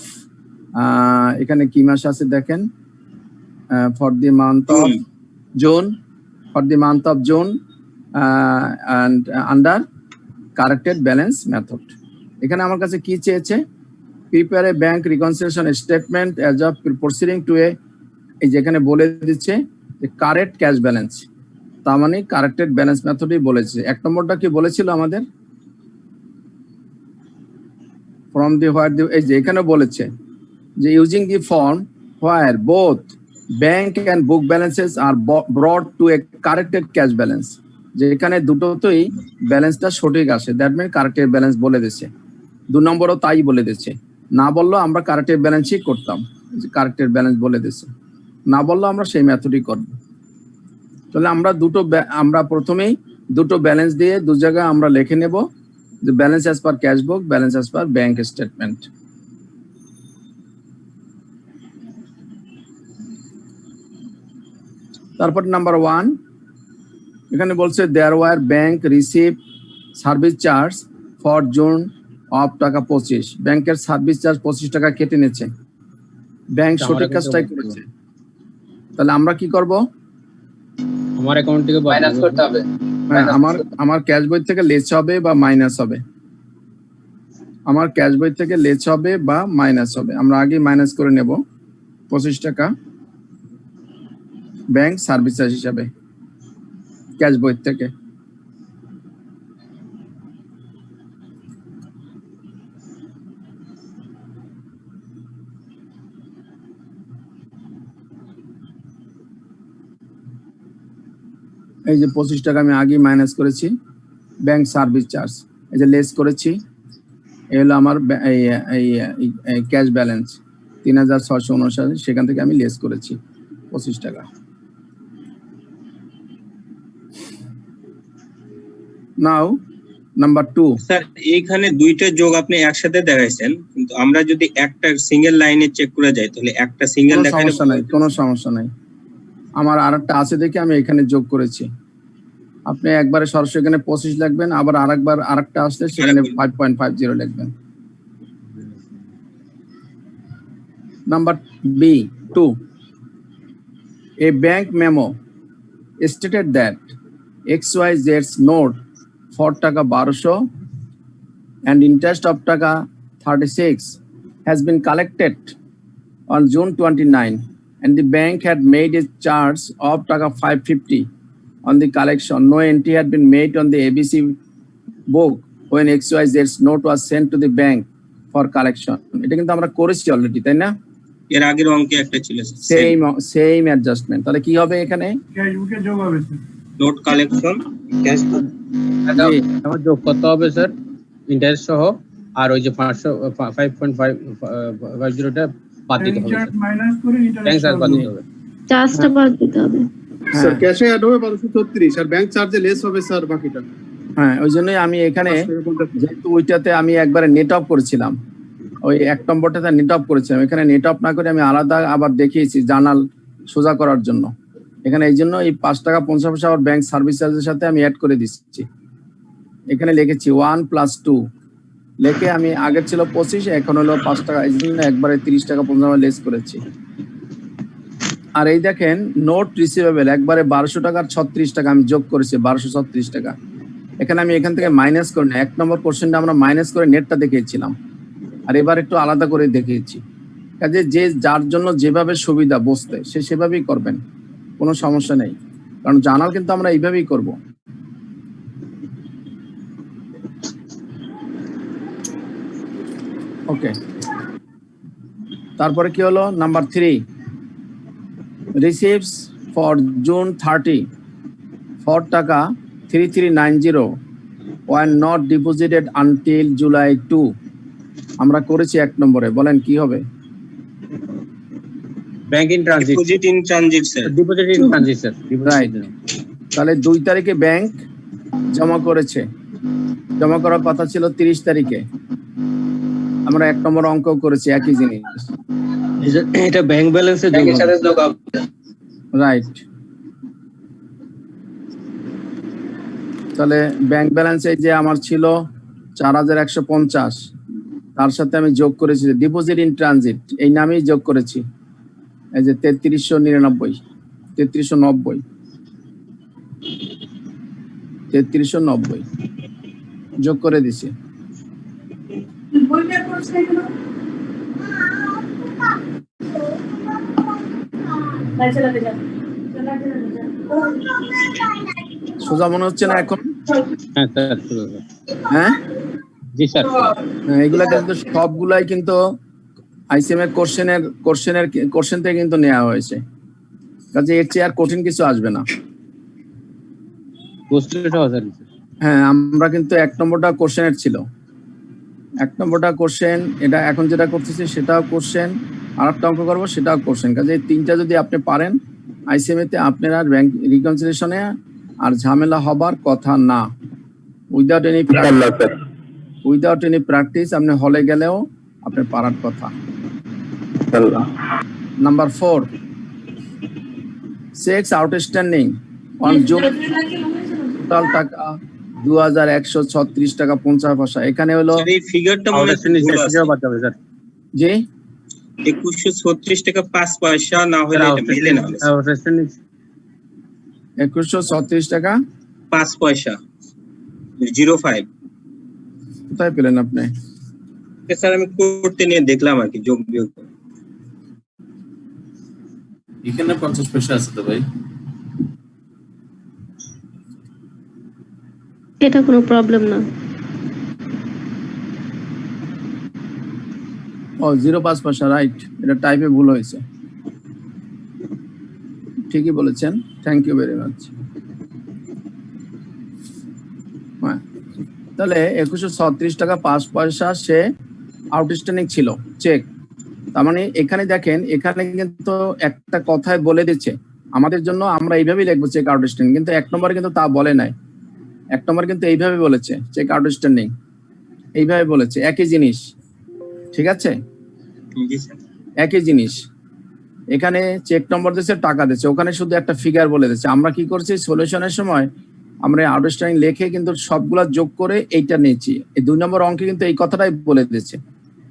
এখানে কি মাস আছে দেখেন, for the month of June, for the month of June and under corrected balance method. এখানে আমার কাছে কি চেয়েছে, prepare a bank reconciliation statement as of proceeding to a, এই যেখানে বলে দিচ্ছে যে কারেক্ট ক্যাশ ব্যালেন্স, তার মানে কারেক্টেড ব্যালেন্স মেথডই বলেছে। এক নম্বরটা কি বলেছিল আমাদের, ফ্রম দি হোয়ার দি, এই যে এখানে বলেছে যে using the form where both bank and book balances are brought to a corrected cash balance, যে এখানে দুটোতেই ব্যালেন্সটা সঠিক আসে, দ্যাট মিন কারেক্টেড ব্যালেন্স বলে দিচ্ছে। 2 নম্বরও তাই বলে দিচ্ছে, না বললেও আমরা কারেক্টেড ব্যালেন্সই করতাম, কারেক্টেড ব্যালেন্স বলে দিচ্ছে, না বললেও আমরা সেই মেথডই করব। তাহলে আমরা প্রথমেই দুটো ব্যালেন্স দিয়ে দু জায়গায় আমরা লিখে নেব যে balance as per cash book, balance as per bank statement. তারপর নাম্বার 1 এখানে বলছে there were bank receive service charge for June of টাকা 25, ব্যাংকের সার্ভিস চার্জ 25 টাকা কেটে নিচ্ছে, ব্যাংক সঠিক কাজটাই করেছে। তাহলে আমরা কি করব, আমার অ্যাকাউন্ট থেকে মাইনাস করতে হবে। আমার ক্যাশ বই থেকে লেস হবে বা মাইনাস হবে, আমার ক্যাশ বই থেকে লেস হবে বা মাইনাস হবে। আমরা আগে মাইনাস করে নেব 25 টাকা ব্যাংক সার্ভিস চার্জ হিসাবে ক্যাশ বই থেকে। এই যে 25 টাকা আমি আগে মাইনাস করেছি ব্যাংক সার্ভিস চার্জ, এই যে লেস করেছি, এই হলো আমার এই ক্যাশ ব্যালেন্স 3659, সেখান থেকে আমি লেস করেছি 25 টাকা। নাও নাম্বার 2। স্যার এইখানে দুইটা যোগ আপনি একসাথে দেখাইছেন, কিন্তু আমরা যদি একটা সিঙ্গেল লাইনে চেক করে যাই তাহলে একটা সিঙ্গেল দেখাইলে সমস্যা নাই, কোনো সমস্যা নাই। আমার আরেকটা আছে দেখে আমি এখানে যোগ করেছি, আপনি একবারে সরাসরি এখানে 25 লিখবেন, আবার আরেকটা আসলে সেখানে 5.50 লিখবেন। Number B2, a bank memo stated that XYZ's note for টাকা 1200 and interest of টাকা 36 has been collected on June 29, and the bank had made a charge of টাকা 550 on the collection. No entry had been made on the ABC book when XYZ's note was sent to the bank for collection. এটা কিন্তু আমরা করেছি already, তাই না? এর আগের অঙ্কে একটা ছিল সেম অ্যাডজাস্টমেন্ট। তাহলে কি হবে এখানে, ক্যাশ বুকে যোগ হবে স্যার, নোট কালেকশন ক্যাশ আমার যোগ করতে হবে স্যার ইন্টারেস্ট সহ, আর ওই যে 5.50টা বাদ দিতে হবে, মাইনাস করে ব্যাংক চার্জ বাদ দিতে হবে, চার্জটা বাদ দিতে হবে। স্যার ক্যাশে অ্যাড হবে 1236 আর ব্যাংক চার্জে লেস হবে স্যার বাকিটা। হ্যাঁ, ওই জন্যই আমি এখানে যেহেতু ওইটাতে আমি একবারে নেট অফ করেছিলাম, ওই 1 নম্বরটাতে নেট অফ করেছিলাম, এখানে নেট অফ না করে আমি আলাদা আবার দেখিয়েছি জার্নাল সোজা করার জন্য। এখানে এই জন্য এই 5 টাকা 50 পয়সা আবার ব্যাংক সার্ভিস চার্জের সাথে আমি অ্যাড করে দিচ্ছি। এখানে লিখেছি 1 + 2 লিখে আমি আগের ছিল 25, এখন হলো 5 টাকা, এই জন্য একবারে 30 টাকা 50 লেস করেছি। আর এই দেখেন নোট রিসিভেবল একবারে 1200 টাকার 36 টাকা আমি যোগ করেছি, 1236 টাকা। এখানে আমি এখান থেকে মাইনাস করে না, 1 নম্বর কোশ্চেনটা আমরা মাইনাস করে নেটটা দেখিয়েছিলাম, আর এবার একটু আলাদা করে দেখিয়েছি। কাজে যে যার জন্য যেভাবে সুবিধা বুঝতে সে সেভাবেই করবেন, কোনো সমস্যা নেই, কারণ জার্নাল কিন্তু আমরা এইভাবেই করব। ওকে, তারপরে কি হলো নাম্বার 3, রিসিভস ফর জুন 30 4 টাকা 3390 were not deposited until July 2। আমরা করেছি 1 নম্বরে, বলেন কি হবে? Bank in transit, deposit in transit sir, deposit in transit sir, right. তাহলে 2 তারিখে ব্যাংক জমা করেছে, জমা করার কথা ছিল 30 তারিখে, আমরা 1 নম্বর অঙ্ক করেছি একই জিনিস। এটা ব্যাংক ব্যালেন্সে ব্যাংকের সাথে যোগ হবে, রাইট। তাহলে ব্যাংক ব্যালেন্সে যে আমার ছিল 4150, তার সাথে আমি যোগ করেছি ডিপোজিট ইন ট্রানজিট, এই নামেই যোগ করেছি, এই যে 3390 যোগ করে দিছি। সোজা মনে হচ্ছে না এখন? হ্যাঁ স্যার, হ্যাঁ জি স্যার। এগুলা কিন্তু সবগুলাই কিন্তু আইসিএম এর কোশ্চেন থেকে কিন্তু নেওয়া হয়েছে, কাজে এর চেয়ে আর কঠিন কিছু আসবে না। হ্যাঁ, আমরা কিন্তু 1 নম্বরটা কোশ্চেনের ছিল, 1 নম্বরটা কোশ্চেন, এটা এখন যেটা করতেছি সেটাও কোশ্চেন, আর একটা অঙ্ক করবো সেটাও কোশ্চেন। কাজে এই 3টা যদি আপনি পারেন আইসিএম তে, আপনার আর ব্যাংক রিকনসিলিয়েশনে আর ঝামেলা হবার কথা না। উইদাউট এনি প্র্যাকটিস আপনি হলে গেলেও আপনার পারার কথা। Number 4, checks outstanding on June total টাকা 2136 টাকা 50 পয়সা। এখানে হলো এই ফিগারটা মনে হচ্ছে স্যার, জি 2136 টাকা 5 পয়সা না হলে এটা মিলে না। 2136 টাকা 5 পয়সা 05 কোথায় পেলেন আপনি? স্যার আমি করতে নিয়ে দেখলাম আর কি, যোগ বিয়োগ। এখানে 50 পয়সা আছে তো ভাই, এটা কোনো প্রবলেম না। ও 05 পয়সা, রাইট, এটা টাইপে ভুল হয়েছে, ঠিকই বলেছেন, থ্যাংক ইউ ভেরি মাচ। হ্যাঁ, তাহলে 2136 টাকা 5 পয়সা সে আউটস্ট্যান্ডিং ছিল চেক। তার মানে এখানে দেখেন, এখানে কিন্তু একটা কথায় বলে দিচ্ছে আমাদের জন্য, আমরা এইভাবেই লিখবো চেক আউটস্ট্যান্ডিং, কিন্তু 1 নম্বরে কিন্তু তা বলে নাই। 1 নম্বর কিন্তু এইভাবে বলেছে চেক আউটস্ট্যান্ডিং, এইভাবে বলেছে, একই জিনিস, ঠিক আছে, একই জিনিস। এখানে চেক নম্বর দিচ্ছে, টাকা দিচ্ছে, ওখানে শুধু একটা ফিগার বলে দিচ্ছে। আমরা কি করছি সলিউশনের সময় আমরা আউটস্ট্যান্ডিং লিখে কিন্তু সবগুলা যোগ করে এইটা নিয়েছি। এই 2 নম্বর অঙ্কে কিন্তু এই কথাটাই বলে দিচ্ছে,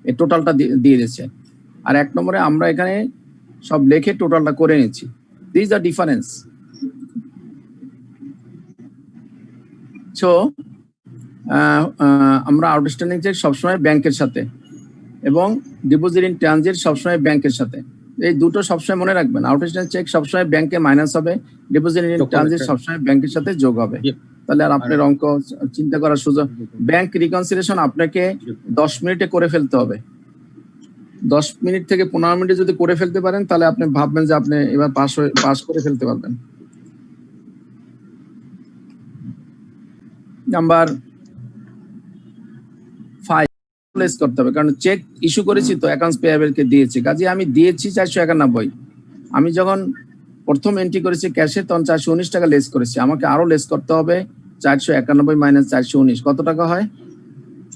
এই টোটালটা দিয়ে দিচ্ছে। আর 1 নম্বরে আমরা এখানে সব লিখে টোটালটা করে নিচ্ছি। This are difference. সো আমরা আউটস্ট্যান্ডিং চেক সবসময় ব্যাংকের সাথে এবং ডিপোজিট ইন ট্রানজিট সবসময় ব্যাংকের সাথে, এই দুটো সবসময় মনে রাখবেন। আউটস্ট্যান্ডিং চেক সবসময় ব্যাংকে মাইনাস হবে, ডিপোজিট ইন ট্রানজিট সবসময় ব্যাংকের সাথে যোগ হবে। তাহলে আর আপনার অঙ্ক চিন্তা করার সুযোগ। ব্যাংক রিকনসিলিয়েশন আপনাকে 10 মিনিটে করে ফেলতে হবে। 10 মিনিট থেকে 15 মিনিটে যদি করে ফেলতে পারেন তাহলে আপনি ভাববেন যে আপনি এবার পাস করে ফেলতে পারবেন। নাম্বার 5 প্লেস করতে হবে, কারণ চেক ইস্যু করেছি তো অ্যাকাউন্টস পেয়াবল কে দিয়েছি, কাজে আমি দিয়েছি 491। আমি যখন প্রথম এন্ট্রি করেছি ক্যাশে, তখন 419 টাকা লেস করেছি, আমাকে আরো লেস করতে হবে 491 মাইনাস 419 কত টাকা হয়?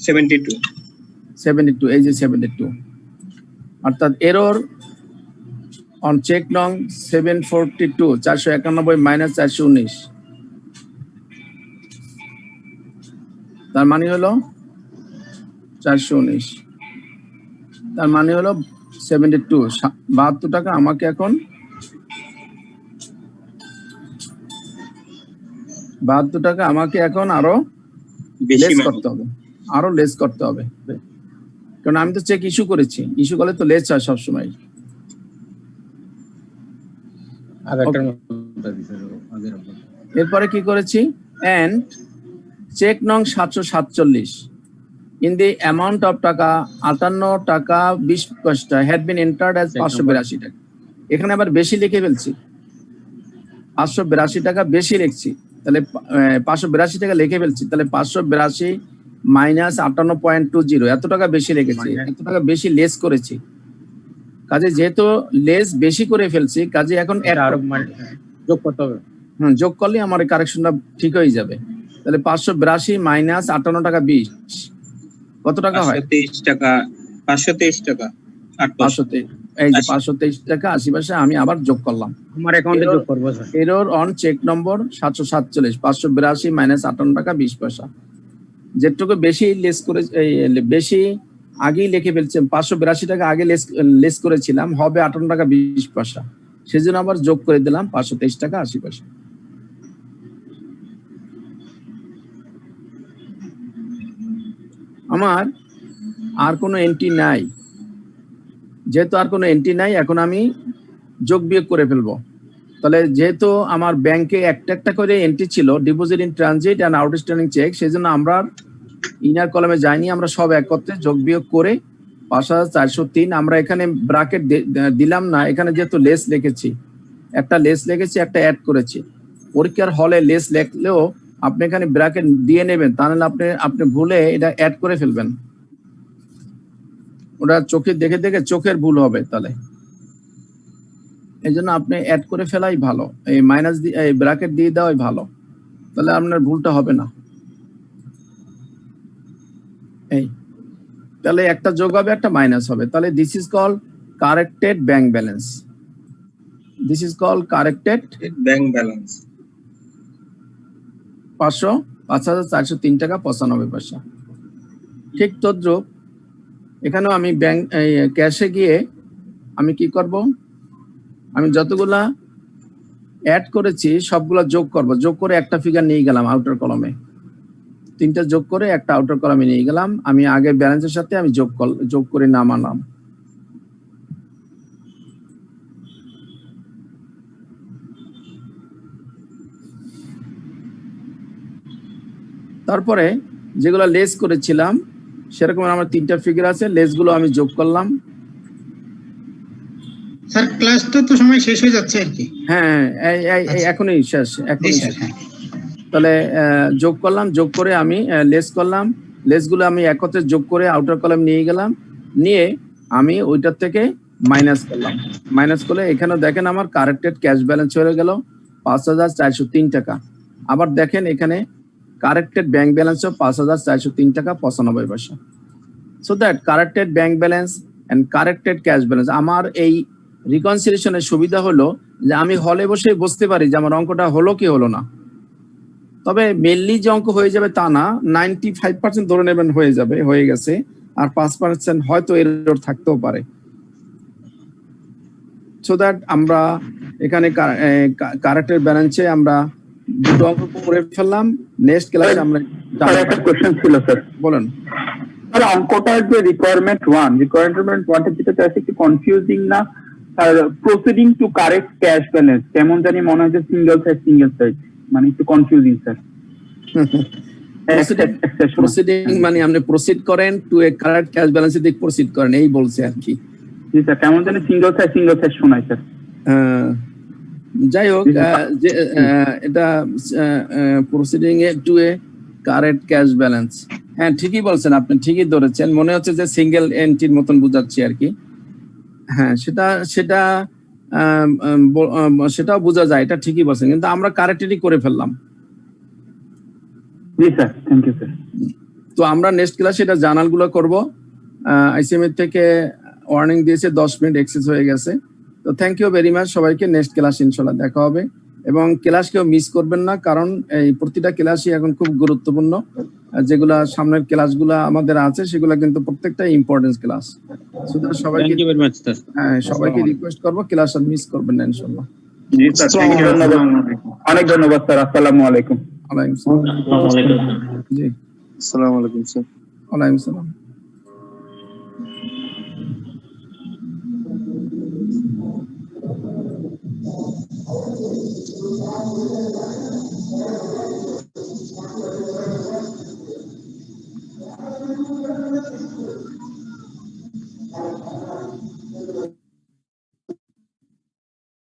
72, এই যে 72, অর্থাৎ এরর অন চেক নং 742, 491 মাইনাস 419, তার মানে হলো 419, তার মানে হলো 72, 72 টাকা আমাকে এখন 72 টাকা আমাকে এখন আরো লেস করতে হবে, আরো লেস করতে হবে, কারণ আমি তো চেক ইস্যু করেছি, ইস্যু করলে তো লেস হয় সবসময়। এরপরে কি করেছি, এন্ড চেক নং 747 in the amount of টাকা 58 টাকা 20 পয়সা had been entered as 582 টাকা, এখানে আবার বেশি লিখে ফেলছি, 582 টাকা বেশি লিখছি, তাহলে 582 টাকা লিখে ফেলছি, তাহলে 582 মাইনাস 58.20 এত টাকা বেশি লিখেছি, এত টাকা বেশি লেস করেছি, কাজে যেহেতু লেস বেশি করে ফেলছি, কাজে এখন যোগ করতে হবে, যোগ করলে আমার কারেকশনটা ঠিক হয়ে যাবে। তাহলে 582 মাইনাস 58 টাকা 20 কত টাকা হয়? 523 টাকা, 523 টাকা 523, এই যে 523 টাকা 80 পয়সা আমি আবার যোগ করলাম, আমার অ্যাকাউন্টে যোগ করব sir. Error on check number 747, 582 minus 58 টাকা 20 পয়সা, যেটুকু বেশি লেস করে বেশি আগেই লিখে ফেলছেন, 582 টাকা আগে লেস করেছিলাম, হবে 58 টাকা 20 পয়সা, সেজন্য আবার যোগ করে দিলাম 523 টাকা 80 পয়সা। আমার আর কোনো এন্ট্রি নাই, যেহেতু আর কোনো এন্ট্রি নাই, এখন আমি যোগ বিয়োগ করে ফেলবো। তাহলে যেহেতু আমার ব্যাংকে একটা একটা করে এন্ট্রি ছিল, deposit in transit and outstanding cheque, সেজন্য আমরা ইনার কলামে যাইনি, আমরা সব একত্রে যোগ বিয়োগ করে 5403, আমরা এখানে ব্র্যাকেট দিলাম না, এখানে যেহেতু লেস লিখেছি, একটা লেস লিখেছি, একটা অ্যাড করেছি, পরীক্ষার হলে লেস লিখলেও আপনি এখানে ব্র্যাকেট দিয়ে নেবেন, তাহলে আপনি ভুলে এটা অ্যাড করে ফেলবেন, ওটা চোখে দেখে দেখে চোখের ভুল হবে, তাহলে এই জন্য আপনি অ্যাড করে ফেলাই ভালো, এই মাইনাস দিয়ে এই ব্র্যাকেট দিয়ে দেওয়াই ভালো, তাহলে আপনার ভুলটা হবে না। এই তাহলে একটা যোগ হবে, একটা মাইনাস হবে, তাহলে this is call corrected bank balance, this is call corrected bank balance 5403 টাকা 95 পয়সা। ঠিক তদ্রুপ এখানেও আমি ব্যাংক ক্যাশে গিয়ে আমি কি করব, আমি যতগুলা অ্যাড করেছি সবগুলা যোগ করব, যোগ করে একটা ফিগার নিয়ে গেলাম আউটার কলামে, 3টা যোগ করে একটা আউটার কলামে নিয়ে গেলাম, আমি আগের ব্যালেন্সের সাথে আমি যোগ করে নামালাম। তারপরে যেগুলো লেস করেছিলাম সেরকম আমার 3টা ফিগার আছে, লেসগুলো আমি যোগ করলাম। স্যার ক্লাসটা তো সময় শেষ হয়ে যাচ্ছে আর কি। হ্যাঁ, এখনই শেষ, এখনই শেষ। তাহলে যোগ করলাম, যোগ করে আমি লেস করলাম, লেসগুলো আমি একত্রে যোগ করে আউটার কলাম নিয়ে গেলাম, নিয়ে আমি ওইটার থেকে মাইনাস করলাম, মাইনাস করলে এখানেও দেখেন আমার কারেক্টেড ক্যাশ ব্যালেন্স হয়ে গেল 5403 টাকা। আবার দেখেন এখানে কারেক্টেড ব্যাংক ব্যালেন্স 5403 টাকা 95 পয়সা। So that corrected bank balance and corrected cash balance, আমার এই রিকনসিলিয়েশনের সুবিধা হলো যে আমি হলে বসে বুঝতে পারি যে আমার অঙ্কটা হলো কি হলো না। তবে মেনলি যে অঙ্ক হয়ে যাবে তা না, 95% ধরে নেবেন হয়ে যাবে, হয়ে গেছে, আর 5% হয়তো এরর থাকতেও পারে। সো দ্যাট আমরা এখানে কারেক্টেড ব্যালেন্সে আমরা দুটো অঙ্ক করে ফেললাম। নেক্সট ক্লাসে আমরা একটা কোশ্চেন ছিল স্যার। বলেন স্যার, অঙ্কটার যে রিকোয়ারমেন্ট 1 এর যেটা আছে একটু কনফিউজিং না? আর proceeding to correct cash balance কেমন জানি মনে হয় যে সিঙ্গেল সাইড, মানে একটু কনফিউজিং স্যার। প্রসিডিং মানে আপনি প্রসিড করেন টু এ কারেক্ট ক্যাশ ব্যালেন্সের দিক প্রসিড করেন, এই বলছে আর কি। জি স্যার, কেমন জানি সিঙ্গেল সাইড শোনায় স্যার। যাই হোক, যে এটা প্রসিডিং এ টু এ কারেক্ট ক্যাশ ব্যালেন্স, হ্যাঁ ঠিকই বলছেন, আপনি ঠিকই ধরেছেন, মনে হচ্ছে যে সিঙ্গেল এন্ট্রির মতন বুঝাচ্ছি আর কি। হ্যাঁ, সেটা সেটাও বোঝা যায়, এটা ঠিকই বলছেন, কিন্তু আমরা কারেক্টলি করে ফেললাম। জি স্যার, থ্যাংক ইউ স্যার। তো আমরা নেক্সট ক্লাসে এটা জার্নালগুলো করব। আইসিএমএর থেকে ওয়ার্নিং দিয়েছে 10 মিনিট এক্সেস হয়ে গেছে। তো থ্যাংক ইউ ভেরি মাচ সবাইকে। নেক্সট ক্লাস ইনশাল্লাহ দেখা হবে, এবং ক্লাস কেউ মিস করবেন না, কারণ এই প্রতিটা ক্লাসই এখন খুব গুরুত্বপূর্ণ। যেগুলা সামনের ক্লাসগুলা আমাদের আছে সেগুলা কিন্তু প্রত্যেকটা ইম্পর্টেন্স ক্লাস। সুতরাং সবাইকে thank you very much sir. হ্যাঁ, সবাইকে রিকোয়েস্ট করবো ক্লাস আর মিস করবেন না ইনশাল্লাহ। জি স্যার, থ্যাংক ইউ, অনেক ধন্যবাদ স্যার। আসসালামু আলাইকুম। ওয়ালাইকুম আসসালাম। জি, আসসালামু আলাইকুম স্যার। ওয়ালাইকুম আসসালাম।